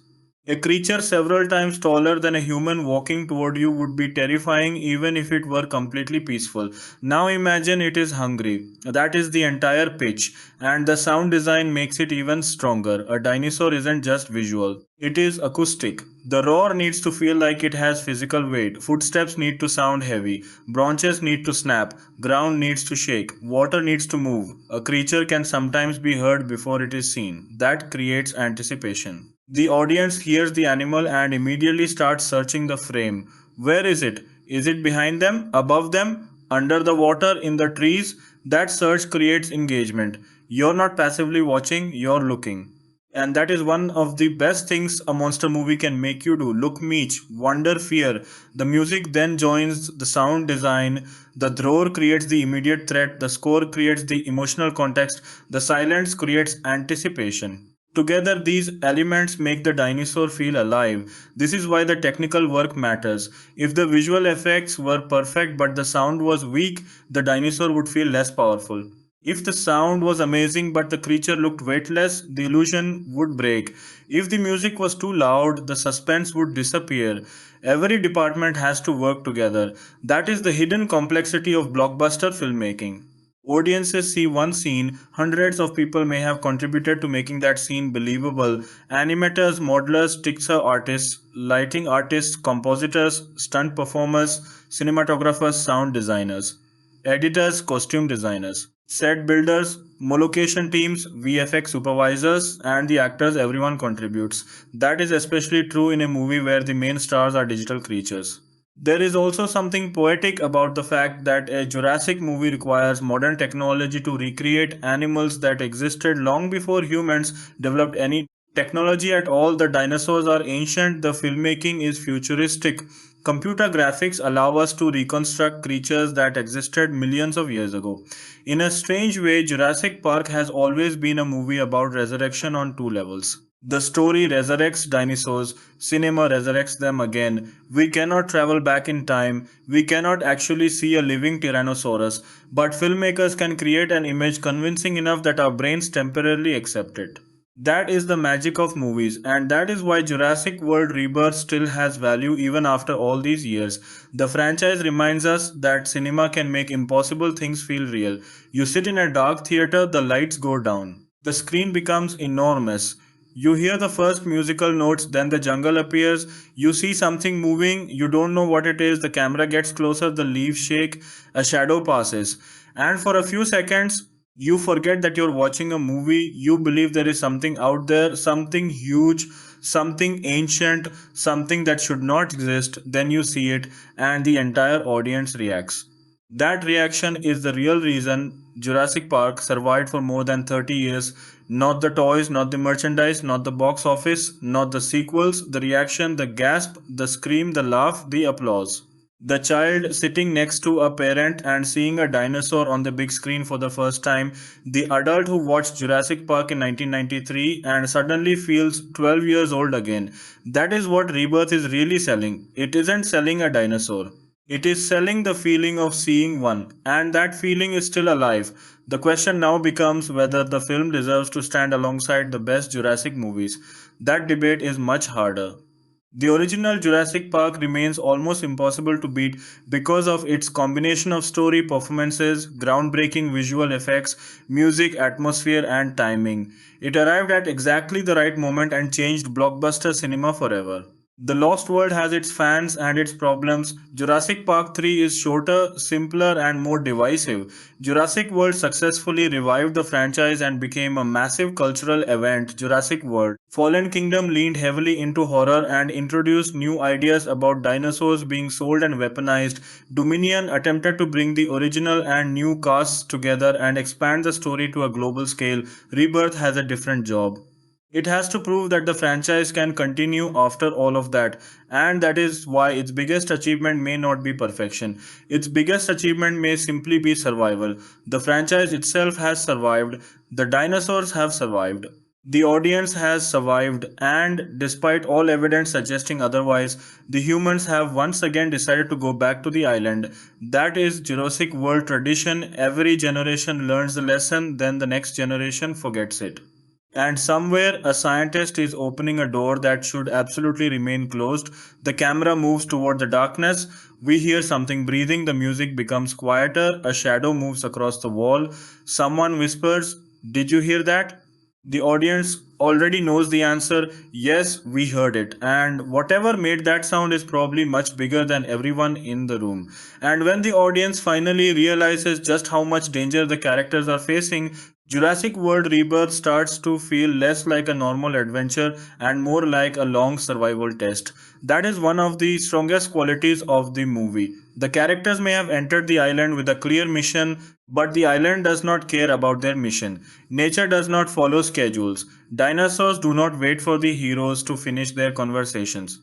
A creature several times taller than a human walking toward you would be terrifying even if it were completely peaceful. Now imagine it is hungry. That is the entire pitch, and the sound design makes it even stronger. A dinosaur isn't just visual, it is acoustic. The roar needs to feel like it has physical weight. Footsteps need to sound heavy. Branches need to snap. Ground needs to shake. Water needs to move. A creature can sometimes be heard before it is seen. That creates anticipation. The audience hears the animal and immediately starts searching the frame. Where is it? Is it behind them? Above them? Under the water? In the trees? That search creates engagement. You're not passively watching, you're looking. And that is one of the best things a monster movie can make you do. Look, meet, wonder, fear. The music then joins the sound design. The roar creates the immediate threat. The score creates the emotional context. The silence creates anticipation. Together, these elements make the dinosaur feel alive. This is why the technical work matters. If the visual effects were perfect but the sound was weak, the dinosaur would feel less powerful. If the sound was amazing but the creature looked weightless, the illusion would break. If the music was too loud, the suspense would disappear. Every department has to work together. That is the hidden complexity of blockbuster filmmaking. Audiences see one scene, hundreds of people may have contributed to making that scene believable. Animators, modelers, texture artists, lighting artists, compositors, stunt performers, cinematograpers, sound designers, editors, costume designers, set builders, location teams, VFX supervisors, and the actors, everyone contributes. That is especially true in a movie where the main stars are digital creatures. There is also something poetic about the fact that a Jurassic movie requires modern technology to recreate animals that existed long before humans developed any technology at all. The dinosaurs are ancient, the filmmaking is futuristic. Computer graphics allow us to reconstruct creatures that existed millions of years ago. In a strange way, Jurassic Park has always been a movie about resurrection on two levels. The story resurrects dinosaurs, cinema resurrects them again. We cannot travel back in time, we cannot actually see a living Tyrannosaurus, but filmmakers can create an image convincing enough that our brains temporarily accept it. That is the magic of movies, and that is why Jurassic World Rebirth still has value even after all these years. The franchise reminds us that cinema can make impossible things feel real. You sit in a dark theater, the lights go down. The screen becomes enormous. You hear the first musical notes, then the jungle appears. You see something moving, you don't know what it is. The camera gets closer, the leaves shake, a shadow passes. And for a few seconds, you forget that you're watching a movie. You believe there is something out there, something huge, something ancient, something that should not exist. Then you see it, and the entire audience reacts. That reaction is the real reason Jurassic Park survived for more than 30 years. Not the toys, not the merchandise, not the box office, not the sequels, the reaction, the gasp, the scream, the laugh, the applause. The child sitting next to a parent and seeing a dinosaur on the big screen for the first time. The adult who watched Jurassic Park in 1993 and suddenly feels 12 years old again. That is what Rebirth is really selling. It isn't selling a dinosaur. It is selling the feeling of seeing one, and that feeling is still alive. The question now becomes whether the film deserves to stand alongside the best Jurassic movies. That debate is much harder. The original Jurassic Park remains almost impossible to beat because of its combination of story, performances, groundbreaking visual effects, music, atmosphere, and timing. It arrived at exactly the right moment and changed blockbuster cinema forever. The Lost World has its fans and its problems. Jurassic Park 3 is shorter, simpler, and more divisive. Jurassic World successfully revived the franchise and became a massive cultural event. Jurassic World Fallen Kingdom leaned heavily into horror and introduced new ideas about dinosaurs being sold and weaponized. Dominion attempted to bring the original and new casts together and expand the story to a global scale. Rebirth has a different job. It has to prove that the franchise can continue after all of that, and that is why its biggest achievement may not be perfection. Its biggest achievement may simply be survival. The franchise itself has survived, the dinosaurs have survived, the audience has survived, and despite all evidence suggesting otherwise, the humans have once again decided to go back to the island. That is Jurassic World tradition. Every generation learns the lesson, then the next generation forgets it. And somewhere a scientist is opening a door that should absolutely remain closed. The camera moves toward the darkness. We hear something breathing. The music becomes quieter. A shadow moves across the wall. Someone whispers, "Did you hear that?" The audience already knows the answer. Yes, we heard it. And whatever made that sound is probably much bigger than everyone in the room. And when the audience finally realizes just how much danger the characters are facing, Jurassic World Rebirth starts to feel less like a normal adventure and more like a long survival test. That is one of the strongest qualities of the movie. The characters may have entered the island with a clear mission, but the island does not care about their mission. Nature does not follow schedules. Dinosaurs do not wait for the heroes to finish their conversations.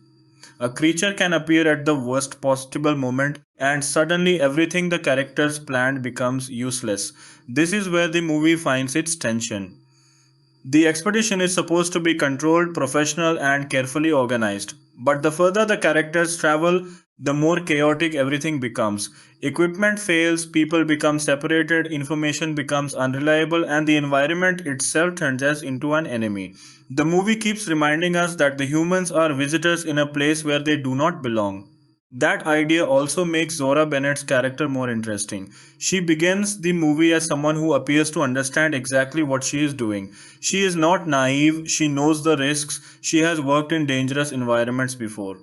A creature can appear at the worst possible moment, and suddenly everything the characters planned becomes useless. This is where the movie finds its tension. The expedition is supposed to be controlled, professional, and carefully organized. But the further the characters travel, the more chaotic everything becomes. Equipment fails, people become separated, information becomes unreliable, and the environment itself turns us into an enemy. The movie keeps reminding us that the humans are visitors in a place where they do not belong. That idea also makes Zora Bennett's character more interesting. She begins the movie as someone who appears to understand exactly what she is doing. She is not naive, she knows the risks, she has worked in dangerous environments before.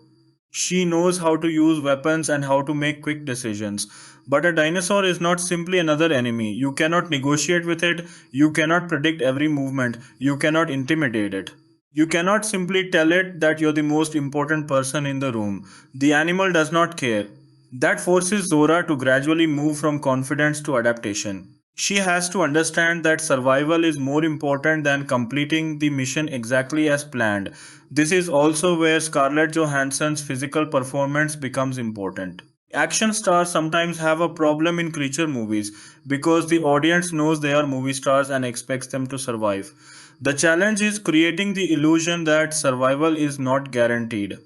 She knows how to use weapons and how to make quick decisions. But a dinosaur is not simply another enemy. You cannot negotiate with it, you cannot predict every movement, you cannot intimidate it. You cannot simply tell it that you're the most important person in the room. The animal does not care. That forces Zora to gradually move from confidence to adaptation. She has to understand that survival is more important than completing the mission exactly as planned. This is also where Scarlett Johansson's physical performance becomes important. Action stars sometimes have a problem in creature movies because the audience knows they are movie stars and expects them to survive. The challenge is creating the illusion that survival is not guaranteed.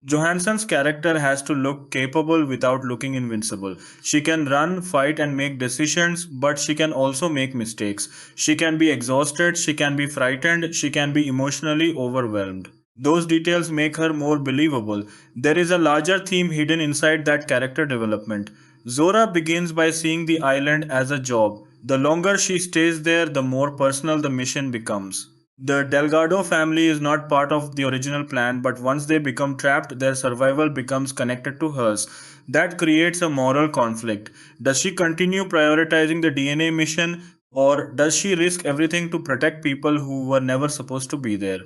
Johansson's character has to look capable without looking invincible. She can run, fight, and make decisions, but she can also make mistakes. She can be exhausted, she can be frightened, she can be emotionally overwhelmed. Those details make her more believable. There is a larger theme hidden inside that character development. Zora begins by seeing the island as a job. The longer she stays there, the more personal the mission becomes. The Delgado family is not part of the original plan, but once they become trapped, their survival becomes connected to hers. That creates a moral conflict. Does she continue prioritizing the DNA mission, or does she risk everything to protect people who were never supposed to be there?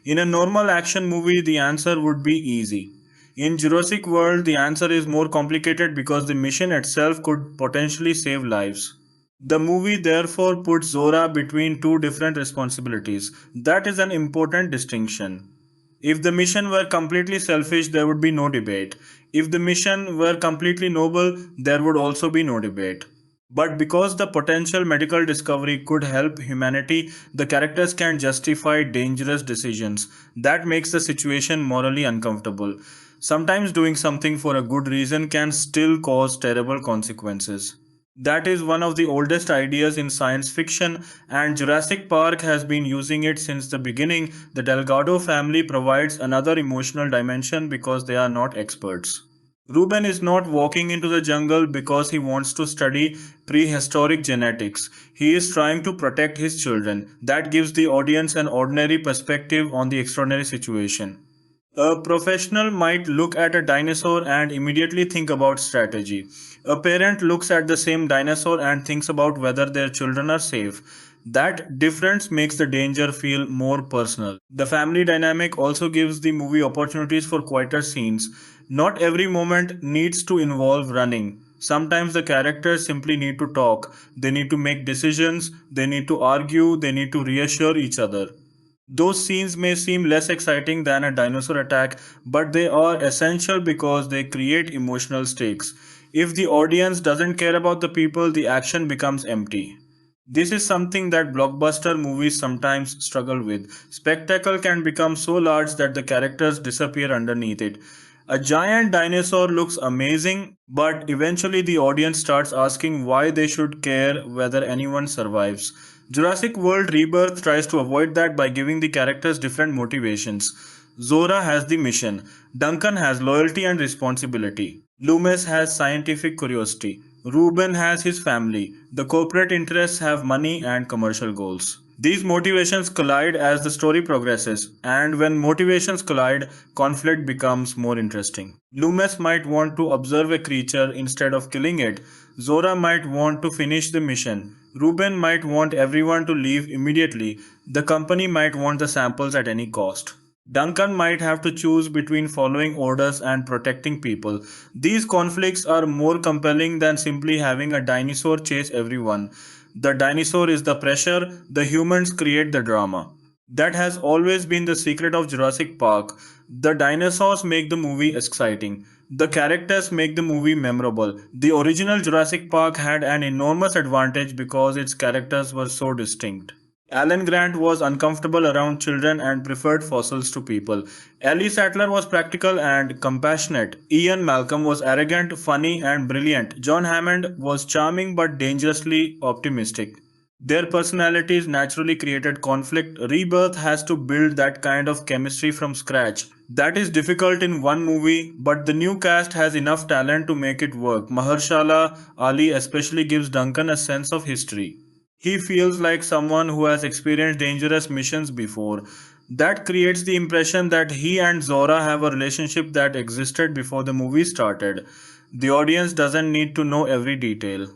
In a normal action movie, the answer would be easy. In Jurassic World, the answer is more complicated because the mission itself could potentially save lives. The movie therefore puts Zora between two different responsibilities. That is an important distinction. If the mission were completely selfish, there would be no debate. If the mission were completely noble, there would also be no debate. But because the potential medical discovery could help humanity, the characters can justify dangerous decisions. That makes the situation morally uncomfortable. Sometimes doing something for a good reason can still cause terrible consequences. That is one of the oldest ideas in science fiction, and Jurassic Park has been using it since the beginning. The Delgado family provides another emotional dimension because they are not experts. Ruben is not walking into the jungle because he wants to study prehistoric genetics. He is trying to protect his children. That gives the audience an ordinary perspective on the extraordinary situation. A professional might look at a dinosaur and immediately think about strategy. A parent looks at the same dinosaur and thinks about whether their children are safe. That difference makes the danger feel more personal. The family dynamic also gives the movie opportunities for quieter scenes. Not every moment needs to involve running. Sometimes the characters simply need to talk. They need to make decisions, they need to argue, they need to reassure each other. Those scenes may seem less exciting than a dinosaur attack, but they are essential because they create emotional stakes. If the audience doesn't care about the people, the action becomes empty. This is something that blockbuster movies sometimes struggle with. Spectacle can become so large that the characters disappear underneath it. A giant dinosaur looks amazing, but eventually the audience starts asking why they should care whether anyone survives. Jurassic World Rebirth tries to avoid that by giving the characters different motivations. Zora has the mission, Duncan has loyalty and responsibility, Loomis has scientific curiosity, Ruben has his family, the corporate interests have money and commercial goals. These motivations collide as the story progresses, and when motivations collide, conflict becomes more interesting. Loomis might want to observe a creature instead of killing it. Zora might want to finish the mission. Ruben might want everyone to leave immediately. The company might want the samples at any cost. Duncan might have to choose between following orders and protecting people. These conflicts are more compelling than simply having a dinosaur chase everyone. The dinosaur is the pressure, the humans create the drama. That has always been the secret of Jurassic Park. The dinosaurs make the movie exciting. The characters make the movie memorable. The original Jurassic Park had an enormous advantage because its characters were so distinct. Alan Grant was uncomfortable around children and preferred fossils to people. Ellie Sattler was practical and compassionate. Ian Malcolm was arrogant, funny, and brilliant. John Hammond was charming but dangerously optimistic. Their personalities naturally created conflict. Rebirth has to build that kind of chemistry from scratch. That is difficult in one movie, but the new cast has enough talent to make it work. Mahershala Ali especially gives Duncan a sense of history. He feels like someone who has experienced dangerous missions before. That creates the impression that he and Zora have a relationship that existed before the movie started. The audience doesn't need to know every detail.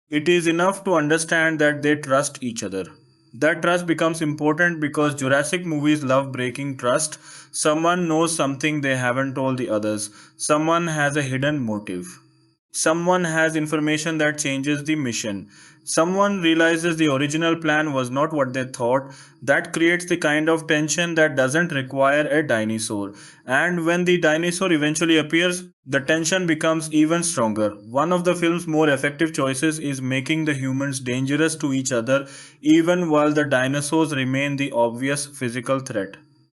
It is enough to understand that they trust each other. That trust becomes important because Jurassic movies love breaking trust. Someone knows something they haven't told the others. Someone has a hidden motive. Someone has information that changes the mission. Someone realizes the original plan was not what they thought. That creates the kind of tension that doesn't require a dinosaur. And when the dinosaur eventually appears, the tension becomes even stronger. One of the film's more effective choices is making the humans dangerous to each other, even while the dinosaurs remain the obvious physical threat.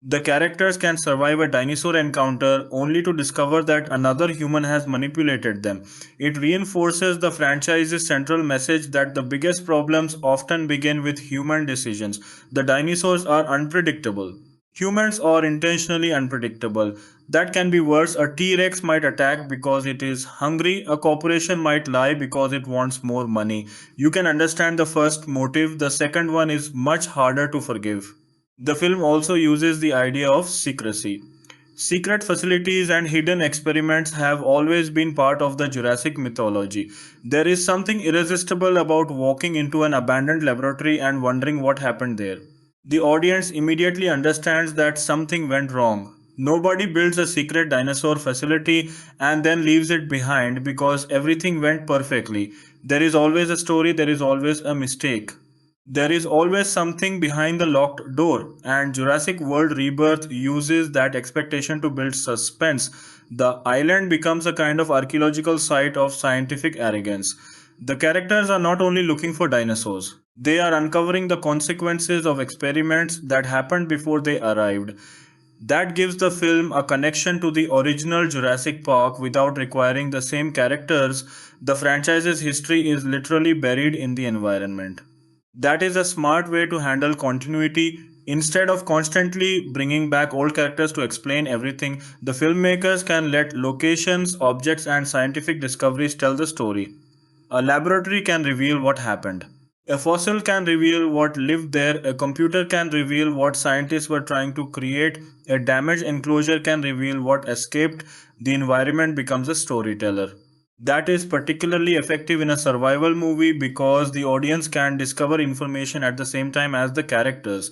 The characters can survive a dinosaur encounter only to discover that another human has manipulated them. It reinforces the franchise's central message that the biggest problems often begin with human decisions. The dinosaurs are unpredictable. Humans are intentionally unpredictable. That can be worse. A T Rex might attack because it is hungry. A corporation might lie because it wants more money. You can understand the first motive, the second one is much harder to forgive. The film also uses the idea of secrecy. Secret facilities and hidden experiments have always been part of the Jurassic mythology. There is something irresistible about walking into an abandoned laboratory and wondering what happened there. The audience immediately understands that something went wrong. Nobody builds a secret dinosaur facility and then leaves it behind because everything went perfectly. There is always a story, there is always a mistake. There is always something behind the locked door, and Jurassic World Rebirth uses that expectation to build suspense. The island becomes a kind of archaeological site of scientific arrogance. The characters are not only looking for dinosaurs, they are uncovering the consequences of experiments that happened before they arrived. That gives the film a connection to the original Jurassic Park without requiring the same characters. The franchise's history is literally buried in the environment. That is a smart way to handle continuity. Instead of constantly bringing back old characters to explain everything, the filmmakers can let locations, objects, and scientific discoveries tell the story. A laboratory can reveal what happened. A fossil can reveal what lived there. A computer can reveal what scientists were trying to create. A damaged enclosure can reveal what escaped. The environment becomes a storyteller. That is particularly effective in a survival movie because the audience can discover information at the same time as the characters.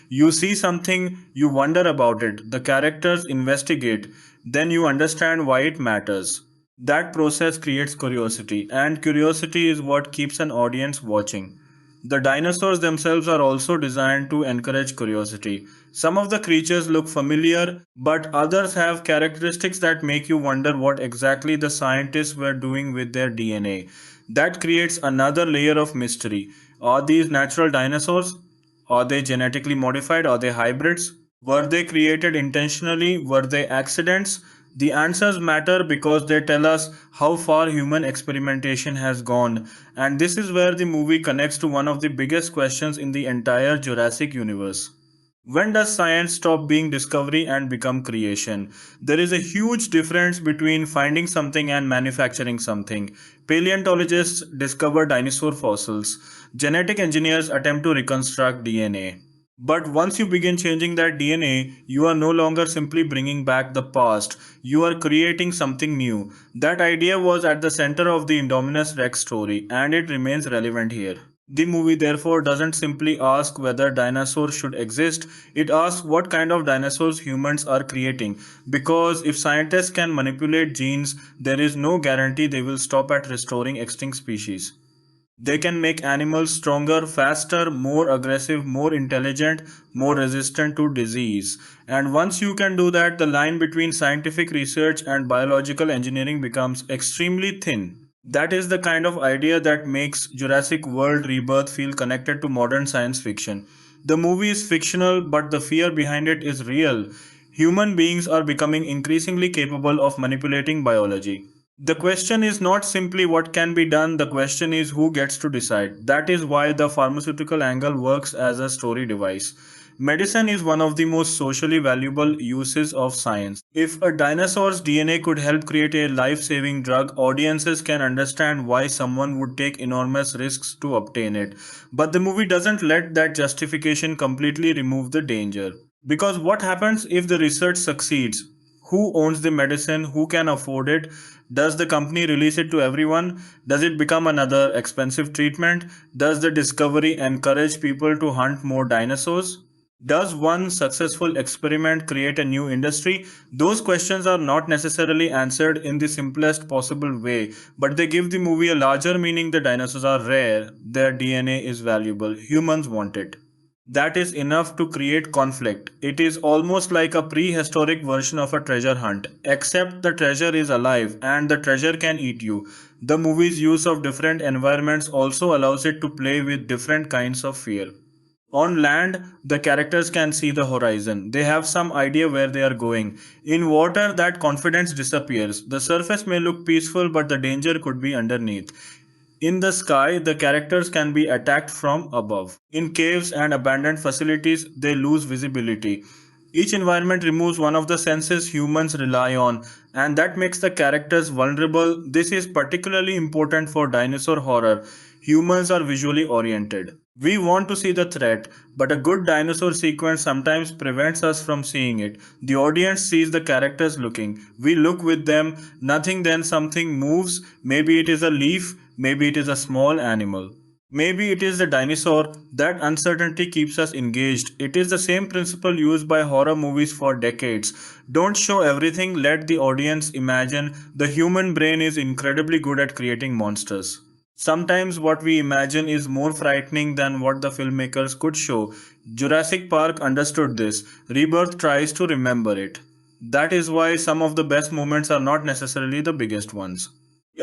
You see something, you wonder about it, the characters investigate, then you understand why it matters. That process creates curiosity, and curiosity is what keeps an audience watching. The dinosaurs themselves are also designed to encourage curiosity. Some of the creatures look familiar, but others have characteristics that make you wonder what exactly the scientists were doing with their DNA. That creates another layer of mystery. Are these natural dinosaurs? Are they genetically modified? Are they hybrids? Were they created intentionally? Were they accidents? The answers matter because they tell us how far human experimentation has gone, and this is where the movie connects to one of the biggest questions in the entire Jurassic universe. When does science stop being discovery and become creation? There is a huge difference between finding something and manufacturing something. Paleontologists discover dinosaur fossils. Genetic engineers attempt to reconstruct DNA. But once you begin changing that DNA, you are no longer simply bringing back the past. You are creating something new. That idea was at the center of the Indominus Rex story, and it remains relevant here. The movie therefore doesn't simply ask whether dinosaurs should exist, it asks what kind of dinosaurs humans are creating. Because if scientists can manipulate genes, there is no guarantee they will stop at restoring extinct species. They can make animals stronger, faster, more aggressive, more intelligent, more resistant to disease. And once you can do that, the line between scientific research and biological engineering becomes extremely thin. That is the kind of idea that makes Jurassic World Rebirth feel connected to modern science fiction. The movie is fictional, but the fear behind it is real. Human beings are becoming increasingly capable of manipulating biology. The question is not simply what can be done, the question is who gets to decide. That is why the pharmaceutical angle works as a story device. Medicine is one of the most socially valuable uses of science. If a dinosaur's DNA could help create a life saving drug, audiences can understand why someone would take enormous risks to obtain it. But the movie doesn't let that justification completely remove the danger. Because what happens if the research succeeds? Who owns the medicine? Who can afford it? Does the company release it to everyone? Does it become another expensive treatment? Does the discovery encourage people to hunt more dinosaurs? Does one successful experiment create a new industry? Those questions are not necessarily answered in the simplest possible way, but they give the movie a larger meaning. The dinosaurs are rare, their DNA is valuable, humans want it. That is enough to create conflict. It is almost like a prehistoric version of a treasure hunt, except the treasure is alive and the treasure can eat you. The movie's use of different environments also allows it to play with different kinds of fear. On land, the characters can see the horizon. They have some idea where they are going. In water, that confidence disappears. The surface may look peaceful, but the danger could be underneath. In the sky, the characters can be attacked from above. In caves and abandoned facilities, they lose visibility. Each environment removes one of the senses humans rely on, and that makes the characters vulnerable. This is particularly important for dinosaur horror. Humans are visually oriented. We want to see the threat, but a good dinosaur sequence sometimes prevents us from seeing it. The audience sees the characters looking. We look with them, nothing, then something moves. Maybe it is a leaf, maybe it is a small animal. Maybe it is the dinosaur. That uncertainty keeps us engaged. It is the same principle used by horror movies for decades. Don't show everything, let the audience imagine. The human brain is incredibly good at creating monsters. Sometimes what we imagine is more frightening than what the filmmakers could show. Jurassic Park understood this. Rebirth tries to remember it. That is why some of the best moments are not necessarily the biggest ones.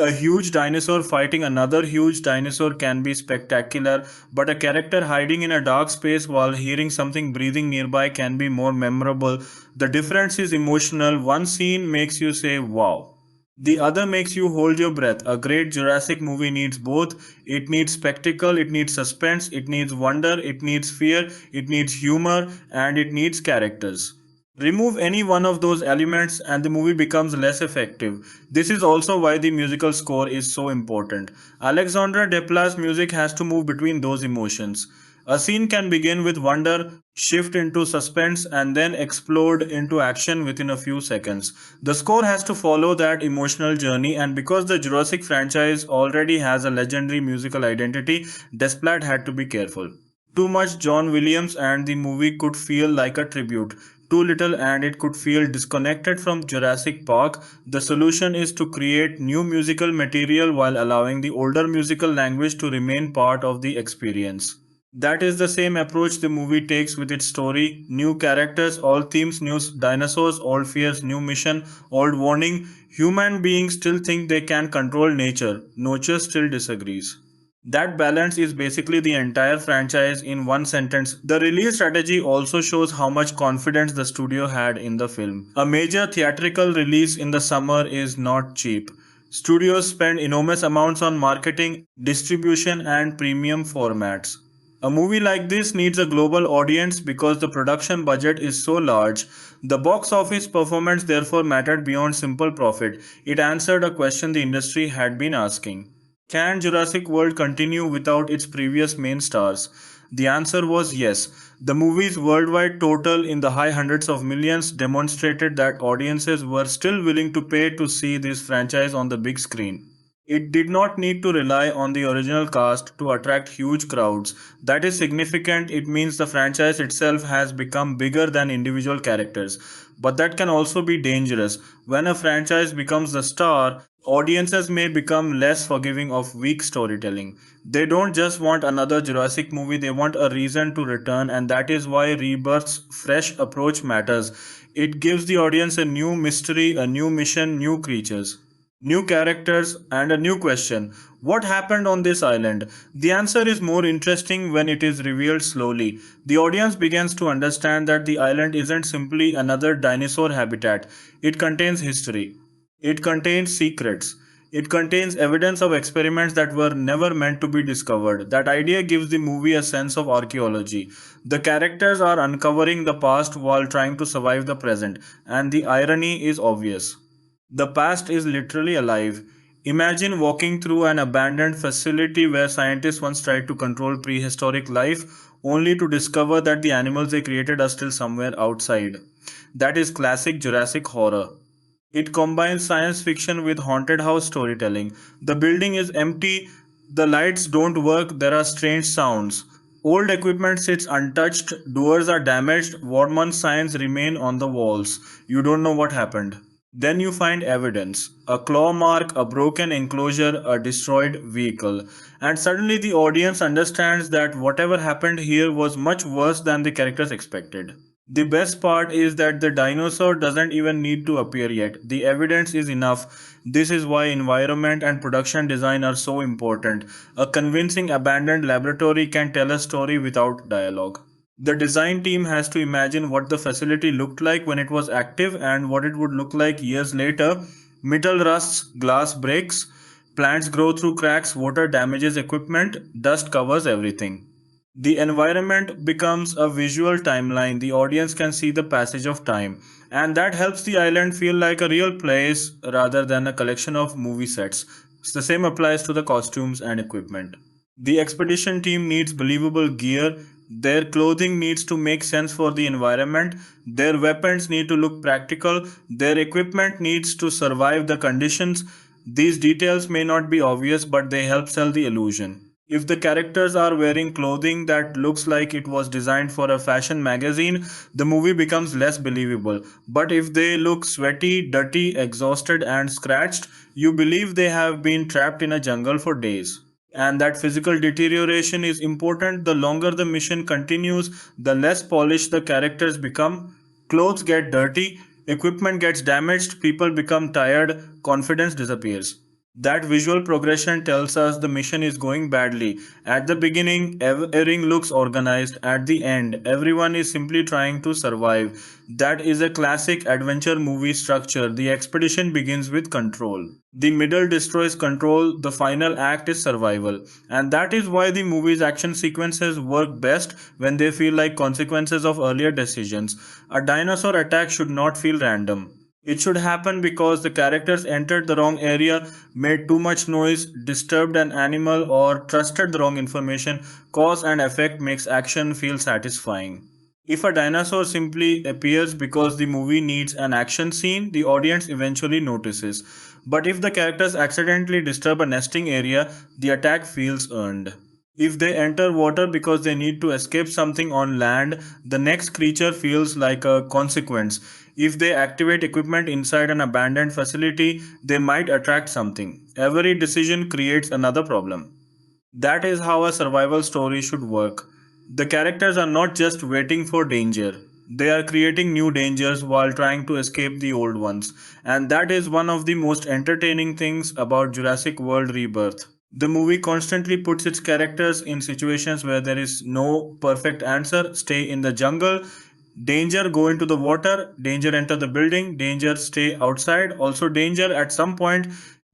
A huge dinosaur fighting another huge dinosaur can be spectacular, but a character hiding in a dark space while hearing something breathing nearby can be more memorable. The difference is emotional. One scene makes you say, wow. The other makes you hold your breath. A great Jurassic movie needs both. It needs spectacle, it needs suspense, it needs wonder, it needs fear, it needs humor, and it needs characters. Remove any one of those elements and the movie becomes less effective. This is also why the musical score is so important. Alexandre Desplat's music has to move between those emotions. A scene can begin with wonder, shift into suspense, and then explode into action within a few seconds. The score has to follow that emotional journey, and because the Jurassic franchise already has a legendary musical identity, Desplat had to be careful. Too much John Williams and the movie could feel like a tribute. Too little and it could feel disconnected from Jurassic Park. The solution is to create new musical material while allowing the older musical language to remain part of the experience. That is the same approach the movie takes with its story. New characters, old themes, new dinosaurs, old fears, new mission, old warning. Human beings still think they can control nature. Nature still disagrees. That balance is basically the entire franchise in one sentence. The release strategy also shows how much confidence the studio had in the film. A major theatrical release in the summer is not cheap. Studios spend enormous amounts on marketing, distribution, and premium formats. A movie like this needs a global audience because the production budget is so large. The box office performance therefore mattered beyond simple profit. It answered a question the industry had been asking. Can Jurassic World continue without its previous main stars? The answer was yes. The movie's worldwide total in the high hundreds of millions demonstrated that audiences were still willing to pay to see this franchise on the big screen. It did not need to rely on the original cast to attract huge crowds. That is significant. It means the franchise itself has become bigger than individual characters. But that can also be dangerous. When a franchise becomes the star, audiences may become less forgiving of weak storytelling. They don't just want another Jurassic movie, they want a reason to return, and that is why Rebirth's fresh approach matters. It gives the audience a new mystery, a new mission, new creatures. New characters, and a new question. What happened on this island? The answer is more interesting when it is revealed slowly. The audience begins to understand that the island isn't simply another dinosaur habitat, it contains history. It contains secrets. It contains evidence of experiments that were never meant to be discovered. That idea gives the movie a sense of archaeology. The characters are uncovering the past while trying to survive the present, and the irony is obvious. The past is literally alive. Imagine walking through an abandoned facility where scientists once tried to control prehistoric life, only to discover that the animals they created are still somewhere outside. That is classic Jurassic horror. It combines science fiction with haunted house storytelling. The building is empty, the lights don't work, there are strange sounds. Old equipment sits untouched, doors are damaged, Warman signs remain on the walls. You don't know what happened. Then you find evidence a claw mark, a broken enclosure, a destroyed vehicle. And suddenly the audience understands that whatever happened here was much worse than the characters expected. The best part is that the dinosaur doesn't even need to appear yet. The evidence is enough. This is why environment and production design are so important. A convincing abandoned laboratory can tell a story without dialogue. The design team has to imagine what the facility looked like when it was active and what it would look like years later. Metal rusts, glass breaks, plants grow through cracks, water damages equipment, dust covers everything. The environment becomes a visual timeline. The audience can see the passage of time, and that helps the island feel like a real place rather than a collection of movie sets. The same applies to the costumes and equipment. The expedition team needs believable gear. Their clothing needs to make sense for the environment. Their weapons need to look practical. Their equipment needs to survive the conditions. These details may not be obvious, but they help sell the illusion. If the characters are wearing clothing that looks like it was designed for a fashion magazine, the movie becomes less believable. But if they look sweaty, dirty, exhausted, and scratched, you believe they have been trapped in a jungle for days. And that physical deterioration is important. The longer the mission continues, the less polished the characters become. Clothes get dirty, equipment gets damaged, people become tired, confidence disappears. That visual progression tells us the mission is going badly. At the beginning, everything looks organized. At the end, everyone is simply trying to survive. That is a classic adventure movie structure. The expedition begins with control. The middle destroys control. The final act is survival. And that is why the movie's action sequences work best when they feel like consequences of earlier decisions. A dinosaur attack should not feel random. It should happen because the characters entered the wrong area, made too much noise, disturbed an animal, or trusted the wrong information. Cause and effect makes action feel satisfying. If a dinosaur simply appears because the movie needs an action scene, the audience eventually notices. But if the characters accidentally disturb a nesting area, the attack feels earned. If they enter water because they need to escape something on land, the next creature feels like a consequence. If they activate equipment inside an abandoned facility, they might attract something. Every decision creates another problem. That is how a survival story should work. The characters are not just waiting for danger, they are creating new dangers while trying to escape the old ones. And that is one of the most entertaining things about Jurassic World Rebirth. The movie constantly puts its characters in situations where there is no perfect answer. Stay in the jungle, danger, go into the water, danger, enter the building, danger, stay outside, also danger. At some point,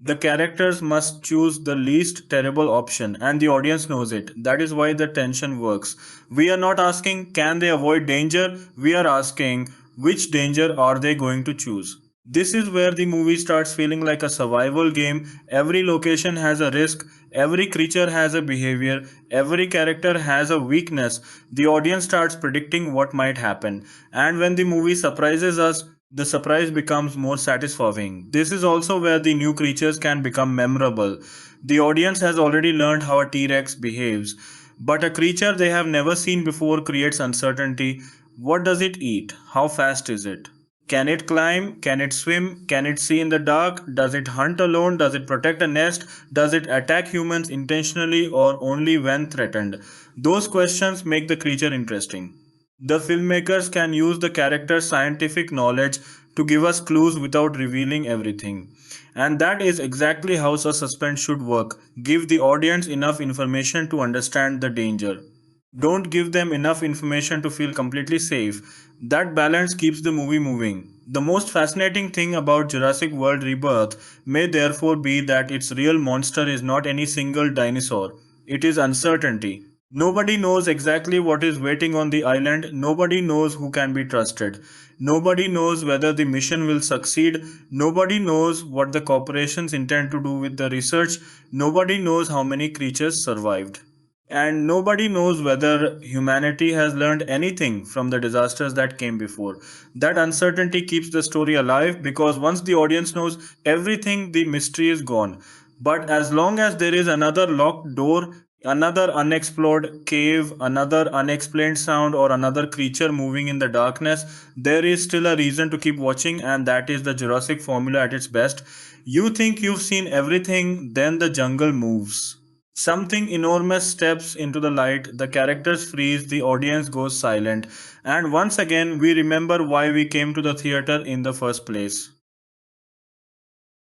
the characters must choose the least terrible option, and the audience knows it. That is why the tension works. We are not asking, can they avoid danger? We are asking, which danger are they going to choose? This is where the movie starts feeling like a survival game. Every location has a risk, every creature has a behavior, every character has a weakness. The audience starts predicting what might happen. And when the movie surprises us, the surprise becomes more satisfying. This is also where the new creatures can become memorable. The audience has already learned how a T Rex behaves, but a creature they have never seen before creates uncertainty. What does it eat? How fast is it? Can it climb? Can it swim? Can it see in the dark? Does it hunt alone? Does it protect a nest? Does it attack humans intentionally or only when threatened? Those questions make the creature interesting. The filmmakers can use the character's scientific knowledge, to give us clues without revealing everything. And that is exactly how a suspense should work. Give the audience enough information to understand the danger. Don't give them enough information to feel completely safe. That balance keeps the movie moving. The most fascinating thing about Jurassic World Rebirth may therefore be that its real monster is not any single dinosaur, it is uncertainty. Nobody knows exactly what is waiting on the island, nobody knows who can be trusted. Nobody knows whether the mission will succeed, nobody knows what the corporations intend to do with the research, nobody knows how many creatures survived. And nobody knows whether humanity has learned anything from the disasters that came before. That uncertainty keeps the story alive because once the audience knows everything, the mystery is gone. But as long as there is another locked door, another unexplored cave, another unexplained sound, or another creature moving in the darkness, there is still a reason to keep watching, and that is the Jurassic formula at its best. You think you've seen everything, then the jungle moves. Something enormous steps into the light, the characters freeze, the audience goes silent, and once again we remember why we came to the theater in the first place.